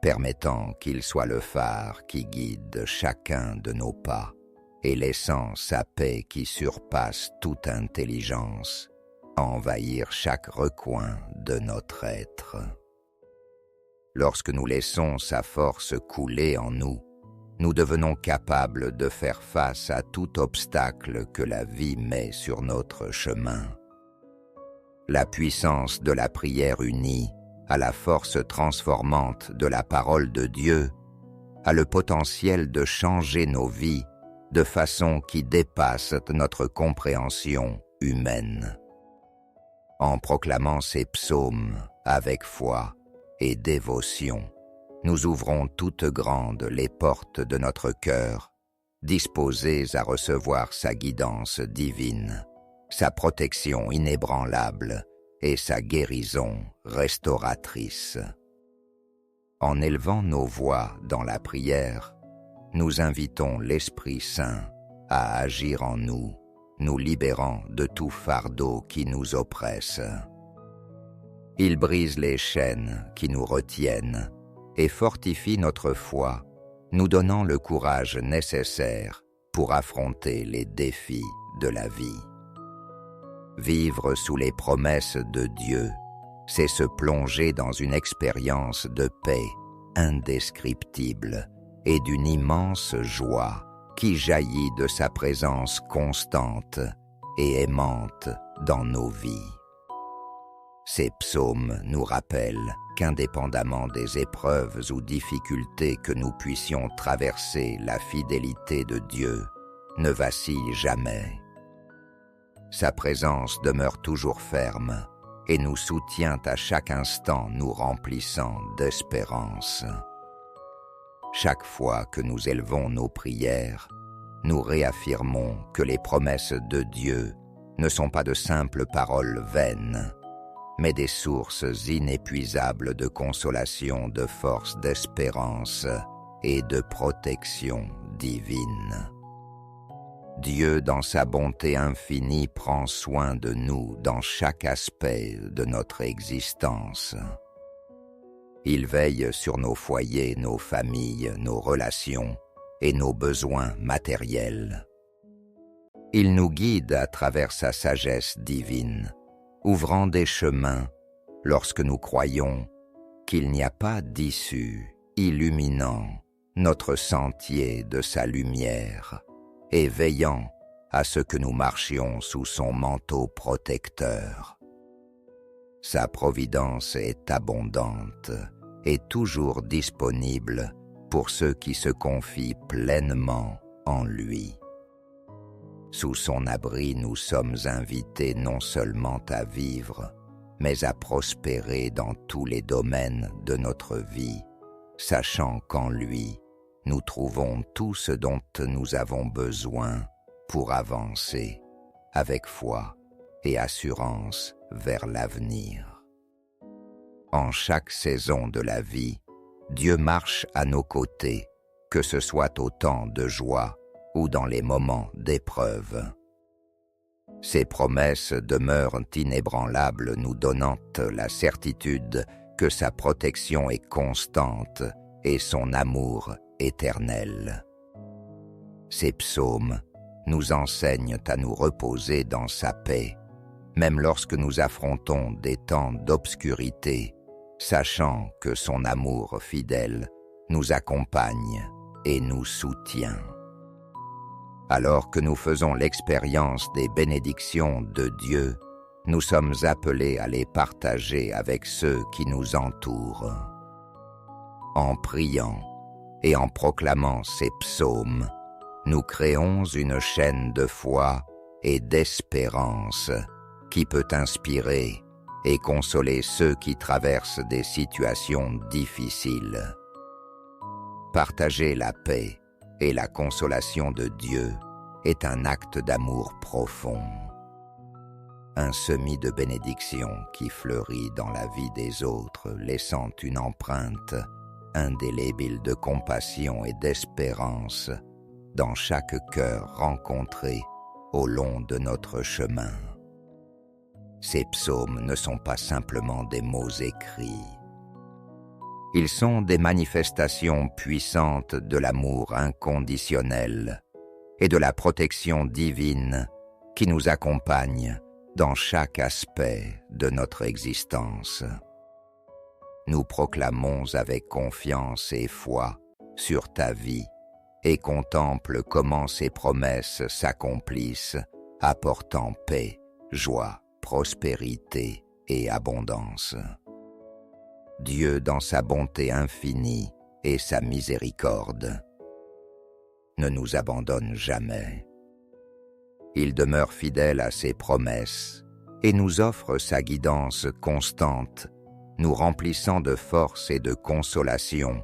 S1: permettant qu'il soit le phare qui guide chacun de nos pas et laissant sa paix qui surpasse toute intelligence envahir chaque recoin de notre être. Lorsque nous laissons sa force couler en nous, nous devenons capables de faire face à tout obstacle que la vie met sur notre chemin. La puissance de la prière unie à la force transformante de la parole de Dieu a le potentiel de changer nos vies de façon qui dépasse notre compréhension humaine. En proclamant ces psaumes avec foi et dévotion, nous ouvrons toutes grandes les portes de notre cœur, disposés à recevoir sa guidance divine, sa protection inébranlable et sa guérison restauratrice. En élevant nos voix dans la prière, nous invitons l'Esprit Saint à agir en nous, nous libérant de tout fardeau qui nous oppresse. Il brise les chaînes qui nous retiennent et fortifie notre foi, nous donnant le courage nécessaire pour affronter les défis de la vie. Vivre sous les promesses de Dieu, c'est se plonger dans une expérience de paix indescriptible et d'une immense joie qui jaillit de sa présence constante et aimante dans nos vies. Ces psaumes nous rappellent qu'indépendamment des épreuves ou difficultés que nous puissions traverser, la fidélité de Dieu ne vacille jamais. Sa présence demeure toujours ferme et nous soutient à chaque instant, nous remplissant d'espérance. Chaque fois que nous élevons nos prières, nous réaffirmons que les promesses de Dieu ne sont pas de simples paroles vaines, mais des sources inépuisables de consolation, de force, d'espérance et de protection divine. Dieu, dans sa bonté infinie, prend soin de nous dans chaque aspect de notre existence. Il veille sur nos foyers, nos familles, nos relations et nos besoins matériels. Il nous guide à travers sa sagesse divine, ouvrant des chemins lorsque nous croyons qu'il n'y a pas d'issue, illuminant notre sentier de sa lumière et veillant à ce que nous marchions sous son manteau protecteur. Sa providence est abondante et toujours disponible pour ceux qui se confient pleinement en lui. Sous son abri, nous sommes invités non seulement à vivre, mais à prospérer dans tous les domaines de notre vie, sachant qu'en lui, nous trouvons tout ce dont nous avons besoin pour avancer avec foi et assurance vers l'avenir. En chaque saison de la vie, Dieu marche à nos côtés, que ce soit au temps de joie ou dans les moments d'épreuve. Ses promesses demeurent inébranlables, nous donnant la certitude que sa protection est constante et son amour éternel. Ces psaumes nous enseignent à nous reposer dans sa paix, même lorsque nous affrontons des temps d'obscurité, sachant que son amour fidèle nous accompagne et nous soutient. Alors que nous faisons l'expérience des bénédictions de Dieu, nous sommes appelés à les partager avec ceux qui nous entourent. En priant et en proclamant ces psaumes, nous créons une chaîne de foi et d'espérance qui peut inspirer et consoler ceux qui traversent des situations difficiles. Partager la paix et la consolation de Dieu est un acte d'amour profond. Un semis de bénédiction qui fleurit dans la vie des autres, laissant une empreinte indélébile de compassion et d'espérance dans chaque cœur rencontré au long de notre chemin. Ces psaumes ne sont pas simplement des mots écrits. Ils sont des manifestations puissantes de l'amour inconditionnel et de la protection divine qui nous accompagne dans chaque aspect de notre existence. Nous proclamons avec confiance et foi sur ta vie et contemple comment ces promesses s'accomplissent, apportant paix, joie, prospérité et abondance. Dieu, dans sa bonté infinie et sa miséricorde, ne nous abandonne jamais. Il demeure fidèle à ses promesses et nous offre sa guidance constante, nous remplissant de force et de consolation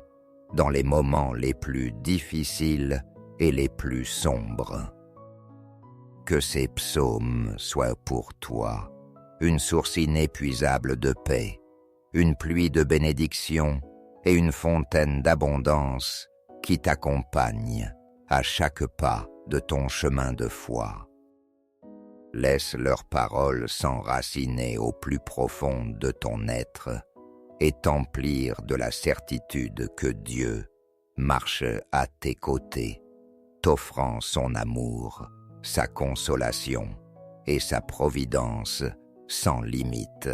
S1: dans les moments les plus difficiles et les plus sombres. Que ces psaumes soient pour toi une source inépuisable de paix, une pluie de bénédiction et une fontaine d'abondance qui t'accompagne à chaque pas de ton chemin de foi. Laisse leurs paroles s'enraciner au plus profond de ton être et t'emplir de la certitude que Dieu marche à tes côtés, t'offrant son amour, sa consolation et sa providence sans limite.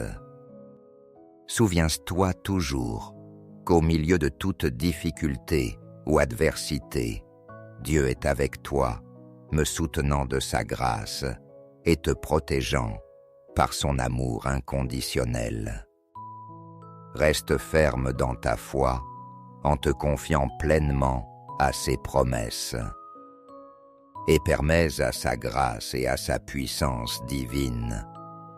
S1: Souviens-toi toujours qu'au milieu de toute difficulté ou adversité, Dieu est avec toi, me soutenant de sa grâce et te protégeant par son amour inconditionnel. Reste ferme dans ta foi en te confiant pleinement à ses promesses et permets à sa grâce et à sa puissance divine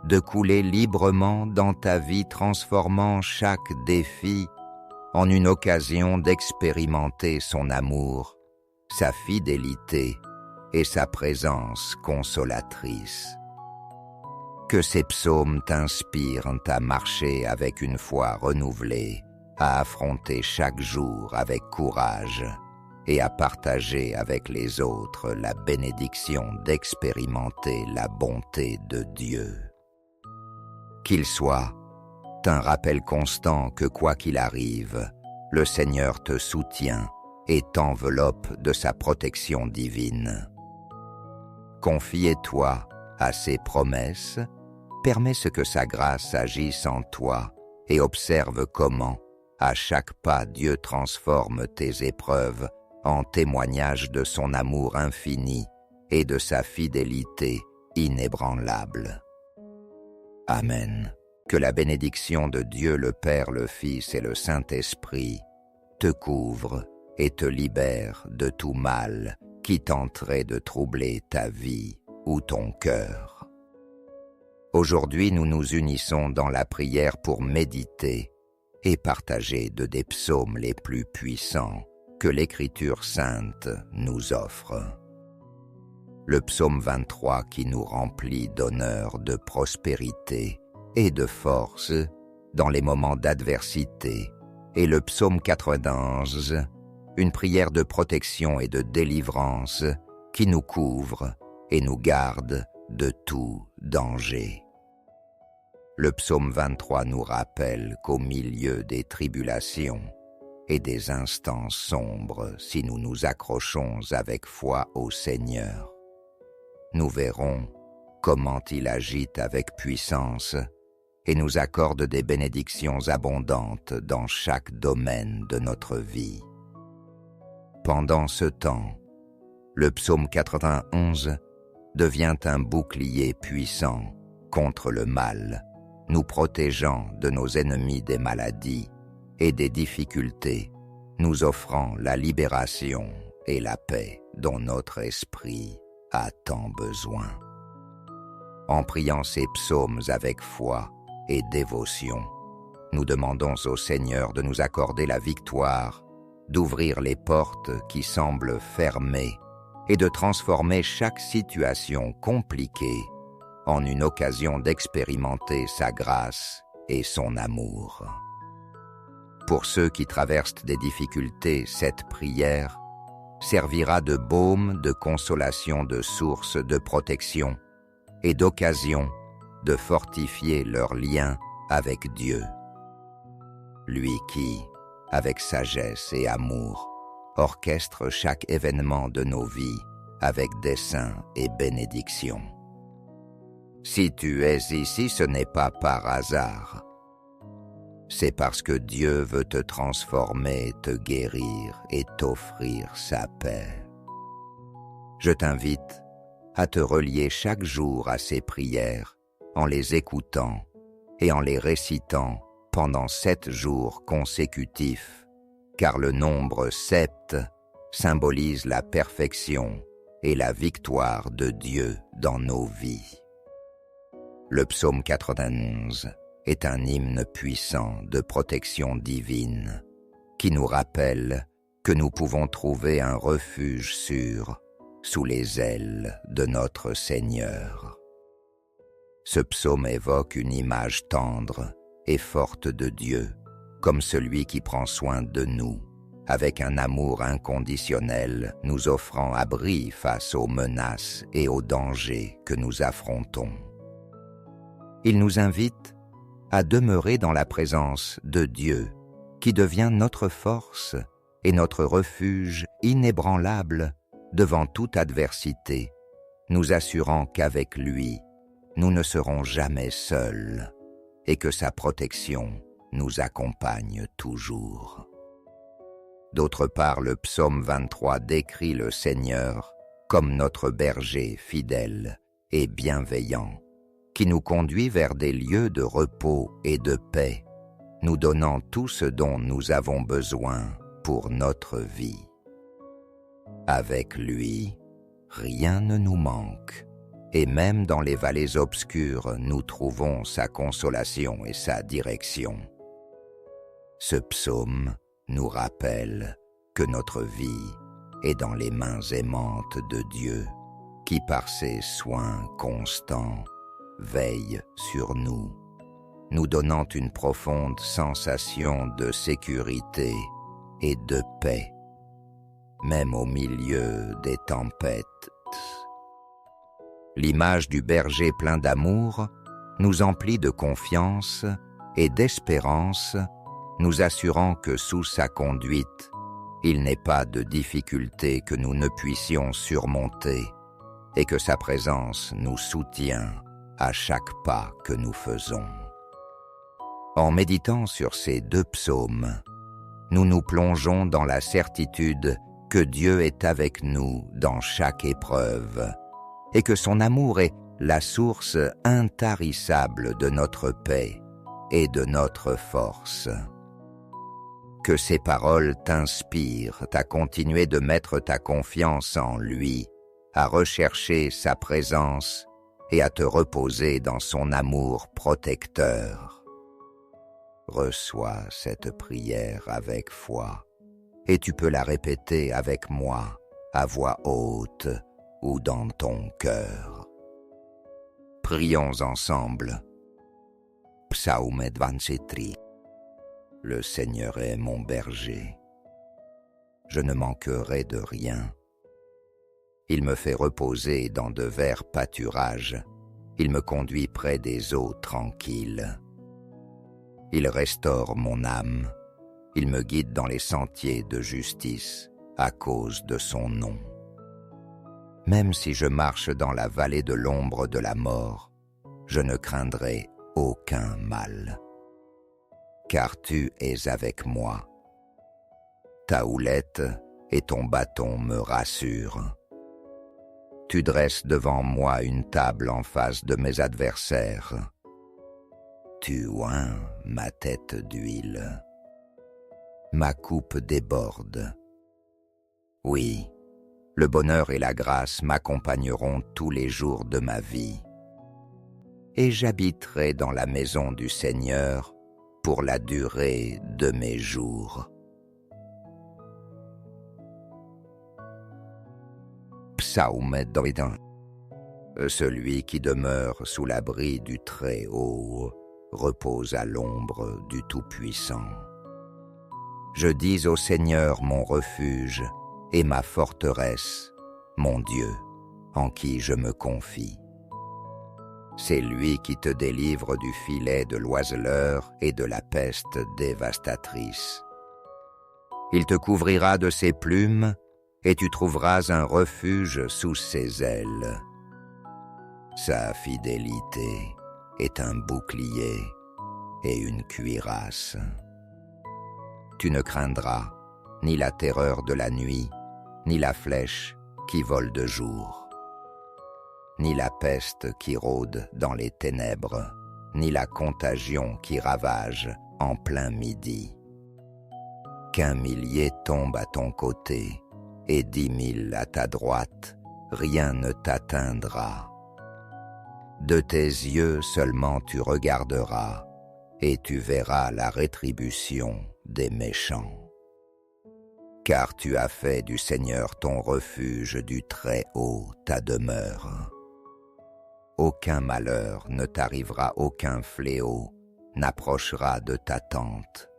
S1: de couler librement dans ta vie, transformant chaque défi en une occasion d'expérimenter son amour, sa fidélité et sa présence consolatrice. Que ces psaumes t'inspirent à marcher avec une foi renouvelée, à affronter chaque jour avec courage et à partager avec les autres la bénédiction d'expérimenter la bonté de Dieu. Qu'il soit un rappel constant que quoi qu'il arrive, le Seigneur te soutient et t'enveloppe de sa protection divine. Confie-toi à ses promesses, permets que sa grâce agisse en toi et observe comment, à chaque pas, Dieu transforme tes épreuves en témoignage de son amour infini et de sa fidélité inébranlable. Amen. Que la bénédiction de Dieu le Père, le Fils et le Saint-Esprit te couvre et te libère de tout mal qui tenterait de troubler ta vie ou ton cœur. Aujourd'hui, nous nous unissons dans la prière pour méditer et partager des psaumes les plus puissants que l'Écriture sainte nous offre. Le psaume 23 qui nous remplit d'honneur, de prospérité et de force dans les moments d'adversité, et le psaume 91, une prière de protection et de délivrance qui nous couvre et nous garde de tout danger. Le psaume 23 nous rappelle qu'au milieu des tribulations et des instants sombres, si nous nous accrochons avec foi au Seigneur, nous verrons comment il agite avec puissance et nous accorde des bénédictions abondantes dans chaque domaine de notre vie. Pendant ce temps, le psaume 91 devient un bouclier puissant contre le mal, nous protégeant de nos ennemis des maladies et des difficultés, nous offrant la libération et la paix dont notre esprit a tant besoin. En priant ces psaumes avec foi et dévotion, nous demandons au Seigneur de nous accorder la victoire, d'ouvrir les portes qui semblent fermées et de transformer chaque situation compliquée en une occasion d'expérimenter sa grâce et son amour. Pour ceux qui traversent des difficultés, cette prière servira de baume, de consolation, de source, de protection et d'occasion de fortifier leur lien avec Dieu. Lui qui, avec sagesse et amour, orchestre chaque événement de nos vies avec dessein et bénédiction. Si tu es ici, ce n'est pas par hasard. C'est parce que Dieu veut te transformer, te guérir et t'offrir sa paix. Je t'invite à te relier chaque jour à ces prières en les écoutant et en les récitant pendant 7 jours consécutifs, car le nombre 7 symbolise la perfection et la victoire de Dieu dans nos vies. Le psaume 91 est un hymne puissant de protection divine qui nous rappelle que nous pouvons trouver un refuge sûr sous les ailes de notre Seigneur. Ce psaume évoque une image tendre et forte de Dieu, comme celui qui prend soin de nous, avec un amour inconditionnel, nous offrant abri face aux menaces et aux dangers que nous affrontons. Il nous invite à demeurer dans la présence de Dieu, qui devient notre force et notre refuge inébranlable devant toute adversité, nous assurant qu'avec lui, nous ne serons jamais seuls et que sa protection nous accompagne toujours. D'autre part, le psaume 23 décrit le Seigneur comme notre berger fidèle et bienveillant, qui nous conduit vers des lieux de repos et de paix, nous donnant tout ce dont nous avons besoin pour notre vie. Avec lui, rien ne nous manque, et même dans les vallées obscures, nous trouvons sa consolation et sa direction. Ce psaume nous rappelle que notre vie est dans les mains aimantes de Dieu, qui par ses soins constants veille sur nous, nous donnant une profonde sensation de sécurité et de paix, même au milieu des tempêtes. L'image du berger plein d'amour nous emplit de confiance et d'espérance, nous assurant que sous sa conduite, il n'est pas de difficulté que nous ne puissions surmonter et que sa présence nous soutient à chaque pas que nous faisons. En méditant sur ces deux psaumes, nous nous plongeons dans la certitude que Dieu est avec nous dans chaque épreuve et que son amour est la source intarissable de notre paix et de notre force. Que ces paroles t'inspirent à continuer de mettre ta confiance en lui, à rechercher sa présence et à te reposer dans son amour protecteur. Reçois cette prière avec foi, et tu peux la répéter avec moi, à voix haute ou dans ton cœur. Prions ensemble. Psaume 23. Le Seigneur est mon berger. Je ne manquerai de rien. Il me fait reposer dans de verts pâturages. Il me conduit près des eaux tranquilles. Il restaure mon âme. Il me guide dans les sentiers de justice à cause de son nom. Même si je marche dans la vallée de l'ombre de la mort, je ne craindrai aucun mal. Car tu es avec moi. Ta houlette et ton bâton me rassurent. Tu dresses devant moi une table en face de mes adversaires. Tu oins ma tête d'huile. Ma coupe déborde. Oui, le bonheur et la grâce m'accompagneront tous les jours de ma vie. Et j'habiterai dans la maison du Seigneur pour la durée de mes jours. Psaume David. Celui qui demeure sous l'abri du Très-Haut repose à l'ombre du Tout-Puissant. Je dis au Seigneur mon refuge et ma forteresse, mon Dieu, en qui je me confie. C'est lui qui te délivre du filet de l'oiseleur et de la peste dévastatrice. Il te couvrira de ses plumes et tu trouveras un refuge sous ses ailes. Sa fidélité est un bouclier et une cuirasse. Tu ne craindras ni la terreur de la nuit, ni la flèche qui vole de jour, ni la peste qui rôde dans les ténèbres, ni la contagion qui ravage en plein midi. Qu'un millier tombe à ton côté et 10 000 à ta droite, rien ne t'atteindra. De tes yeux seulement tu regarderas, et tu verras la rétribution des méchants. Car tu as fait du Seigneur ton refuge, du Très-Haut ta demeure. Aucun malheur ne t'arrivera, aucun fléau n'approchera de ta tente.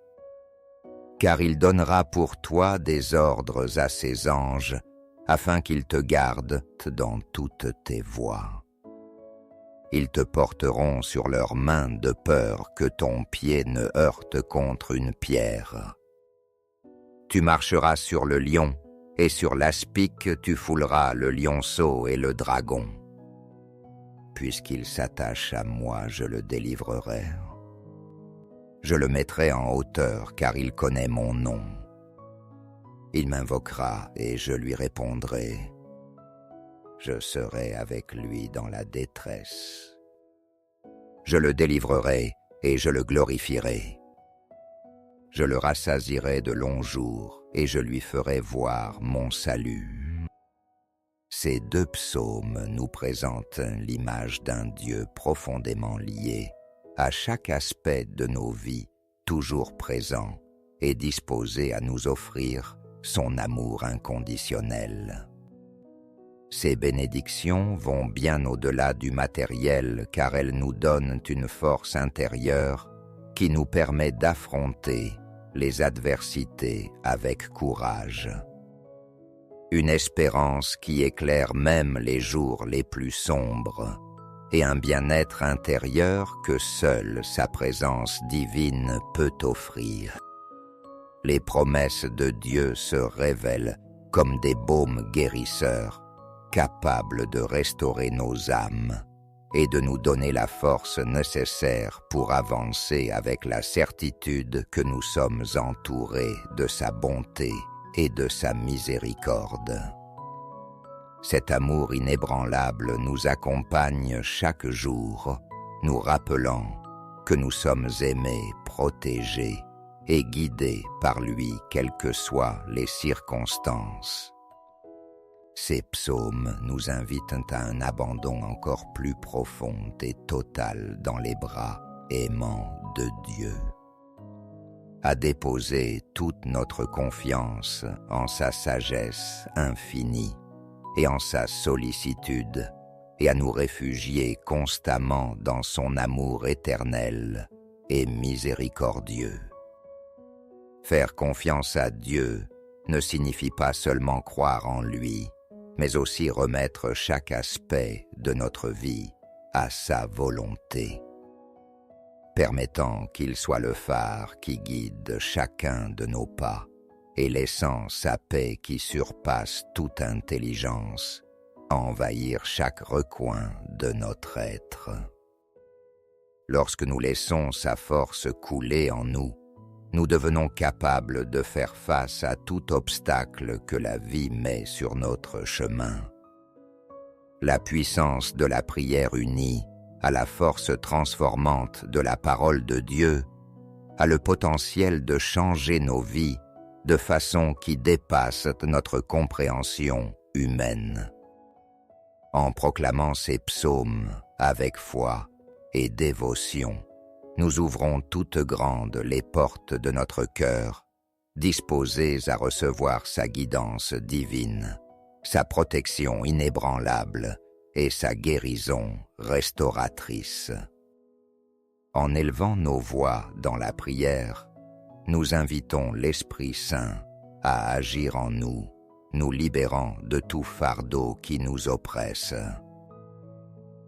S1: Car il donnera pour toi des ordres à ses anges, afin qu'ils te gardent dans toutes tes voies. Ils te porteront sur leurs mains de peur que ton pied ne heurte contre une pierre. Tu marcheras sur le lion, et sur l'aspic tu fouleras le lionceau et le dragon. Puisqu'il s'attache à moi, je le délivrerai. Je le mettrai en hauteur, car il connaît mon nom. Il m'invoquera et je lui répondrai. Je serai avec lui dans la détresse. Je le délivrerai et je le glorifierai. Je le rassasierai de longs jours et je lui ferai voir mon salut. Ces 2 psaumes nous présentent l'image d'un Dieu profondément lié à chaque aspect de nos vies, toujours présent et disposé à nous offrir son amour inconditionnel. Ces bénédictions vont bien au-delà du matériel car elles nous donnent une force intérieure qui nous permet d'affronter les adversités avec courage. Une espérance qui éclaire même les jours les plus sombres et un bien-être intérieur que seule sa présence divine peut offrir. Les promesses de Dieu se révèlent comme des baumes guérisseurs, capables de restaurer nos âmes et de nous donner la force nécessaire pour avancer avec la certitude que nous sommes entourés de sa bonté et de sa miséricorde. Cet amour inébranlable nous accompagne chaque jour, nous rappelant que nous sommes aimés, protégés et guidés par lui, quelles que soient les circonstances. Ces psaumes nous invitent à un abandon encore plus profond et total dans les bras aimants de Dieu, à déposer toute notre confiance en sa sagesse infinie et en sa sollicitude, et à nous réfugier constamment dans son amour éternel et miséricordieux. Faire confiance à Dieu ne signifie pas seulement croire en lui, mais aussi remettre chaque aspect de notre vie à sa volonté, permettant qu'il soit le phare qui guide chacun de nos pas et laissant sa paix qui surpasse toute intelligence envahir chaque recoin de notre être. Lorsque nous laissons sa force couler en nous, nous devenons capables de faire face à tout obstacle que la vie met sur notre chemin. La puissance de la prière unie à la force transformante de la parole de Dieu a le potentiel de changer nos vies de façon qui dépasse notre compréhension humaine. En proclamant ces psaumes avec foi et dévotion, nous ouvrons toutes grandes les portes de notre cœur, disposés à recevoir sa guidance divine, sa protection inébranlable et sa guérison restauratrice. En élevant nos voix dans la prière, nous invitons l'Esprit Saint à agir en nous, nous libérant de tout fardeau qui nous oppresse.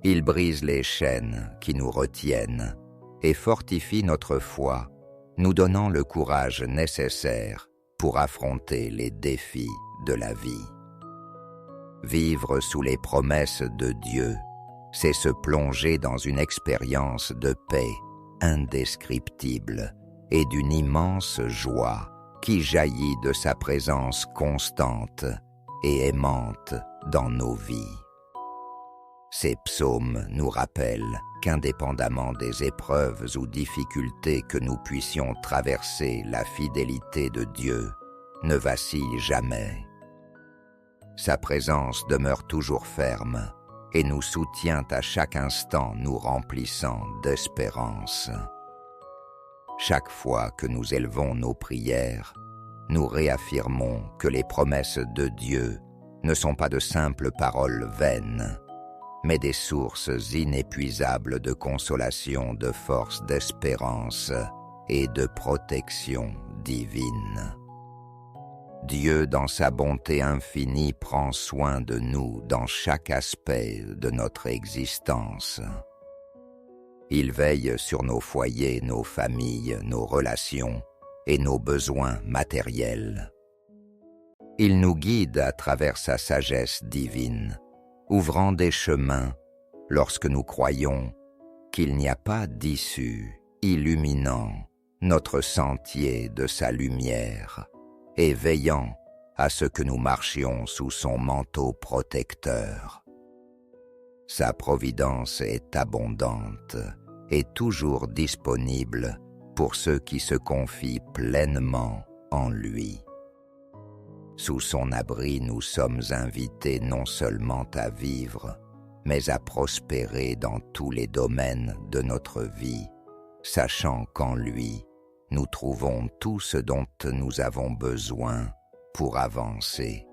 S1: Il brise les chaînes qui nous retiennent et fortifie notre foi, nous donnant le courage nécessaire pour affronter les défis de la vie. Vivre sous les promesses de Dieu, c'est se plonger dans une expérience de paix indescriptible et d'une immense joie qui jaillit de sa présence constante et aimante dans nos vies. Ces psaumes nous rappellent qu'indépendamment des épreuves ou difficultés que nous puissions traverser, la fidélité de Dieu ne vacille jamais. Sa présence demeure toujours ferme et nous soutient à chaque instant, nous remplissant d'espérance. Chaque fois que nous élevons nos prières, nous réaffirmons que les promesses de Dieu ne sont pas de simples paroles vaines, mais des sources inépuisables de consolation, de force, d'espérance et de protection divine. Dieu, dans sa bonté infinie, prend soin de nous dans chaque aspect de notre existence. Il veille sur nos foyers, nos familles, nos relations et nos besoins matériels. Il nous guide à travers sa sagesse divine, ouvrant des chemins lorsque nous croyons qu'il n'y a pas d'issue, illuminant notre sentier de sa lumière et veillant à ce que nous marchions sous son manteau protecteur. Sa providence est abondante est toujours disponible pour ceux qui se confient pleinement en lui. Sous son abri, nous sommes invités non seulement à vivre, mais à prospérer dans tous les domaines de notre vie, sachant qu'en lui, nous trouvons tout ce dont nous avons besoin pour avancer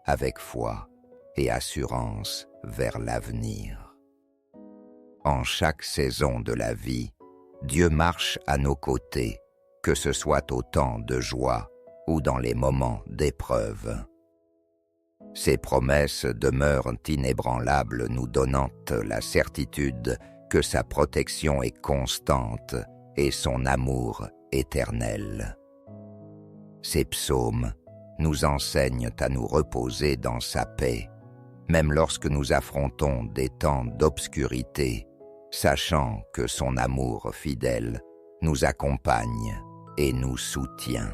S1: avec foi et assurance vers l'avenir. En chaque saison de la vie, Dieu marche à nos côtés, que ce soit au temps de joie ou dans les moments d'épreuve. Ses promesses demeurent inébranlables, nous donnant la certitude que sa protection est constante et son amour éternel. Ces psaumes nous enseignent à nous reposer dans sa paix, même lorsque nous affrontons des temps d'obscurité, sachant que son amour fidèle nous accompagne et nous soutient.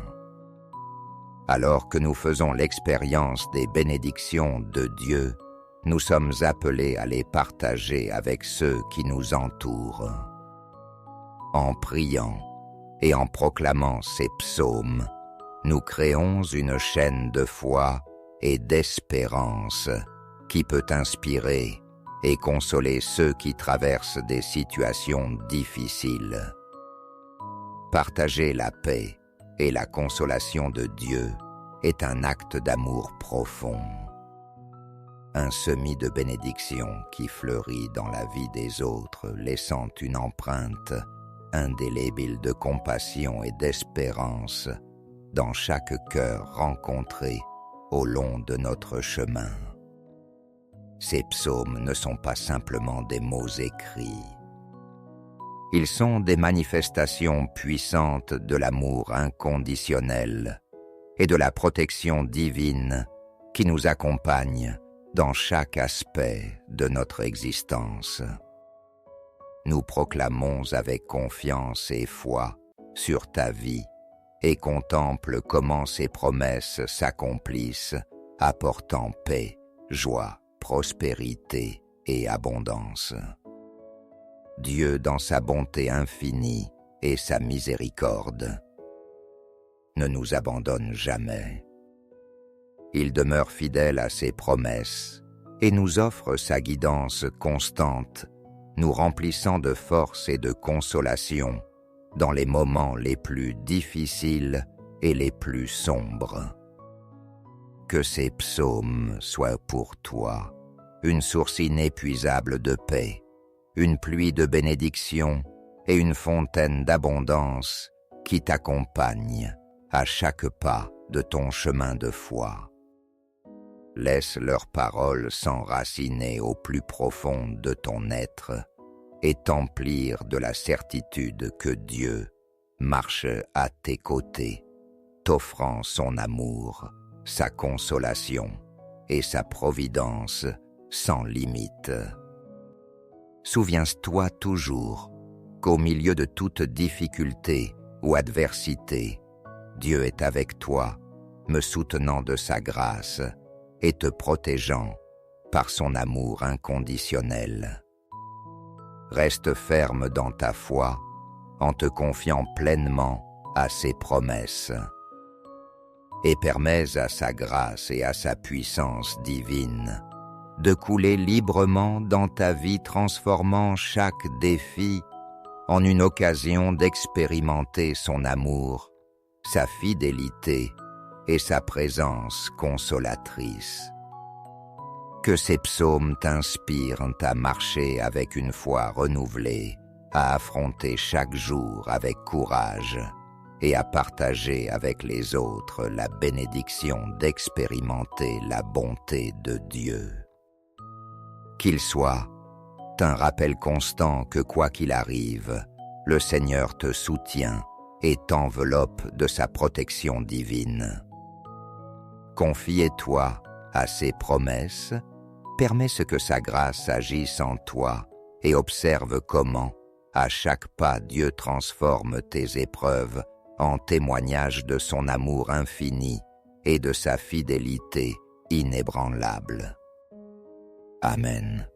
S1: Alors que nous faisons l'expérience des bénédictions de Dieu, nous sommes appelés à les partager avec ceux qui nous entourent. En priant et en proclamant ces psaumes, nous créons une chaîne de foi et d'espérance qui peut inspirer et consoler ceux qui traversent des situations difficiles. Partager la paix et la consolation de Dieu est un acte d'amour profond. Un semis de bénédiction qui fleurit dans la vie des autres, laissant une empreinte indélébile de compassion et d'espérance dans chaque cœur rencontré au long de notre chemin. Ces psaumes ne sont pas simplement des mots écrits. Ils sont des manifestations puissantes de l'amour inconditionnel et de la protection divine qui nous accompagne dans chaque aspect de notre existence. Nous proclamons avec confiance et foi sur ta vie et contemple comment ces promesses s'accomplissent, apportant paix, joie, prospérité et abondance. Dieu, dans sa bonté infinie et sa miséricorde, ne nous abandonne jamais. Il demeure fidèle à ses promesses et nous offre sa guidance constante, nous remplissant de force et de consolation dans les moments les plus difficiles et les plus sombres. Que ces psaumes soient pour toi une source inépuisable de paix, une pluie de bénédictions et une fontaine d'abondance qui t'accompagne à chaque pas de ton chemin de foi. Laisse leurs paroles s'enraciner au plus profond de ton être et t'emplir de la certitude que Dieu marche à tes côtés, t'offrant son amour, sa consolation et sa providence sans limite. Souviens-toi toujours qu'au milieu de toute difficulté ou adversité, Dieu est avec toi, me soutenant de sa grâce et te protégeant par son amour inconditionnel. Reste ferme dans ta foi en te confiant pleinement à ses promesses et permets à sa grâce et à sa puissance divine de couler librement dans ta vie, transformant chaque défi en une occasion d'expérimenter son amour, sa fidélité et sa présence consolatrice. Que ces psaumes t'inspirent à marcher avec une foi renouvelée, à affronter chaque jour avec courage et à partager avec les autres la bénédiction d'expérimenter la bonté de Dieu. Qu'il soit un rappel constant que quoi qu'il arrive, le Seigneur te soutient et t'enveloppe de sa protection divine. Confie-toi à ses promesses, permets que sa grâce agisse en toi et observe comment, à chaque pas, Dieu transforme tes épreuves en témoignage de son amour infini et de sa fidélité inébranlable. Amen.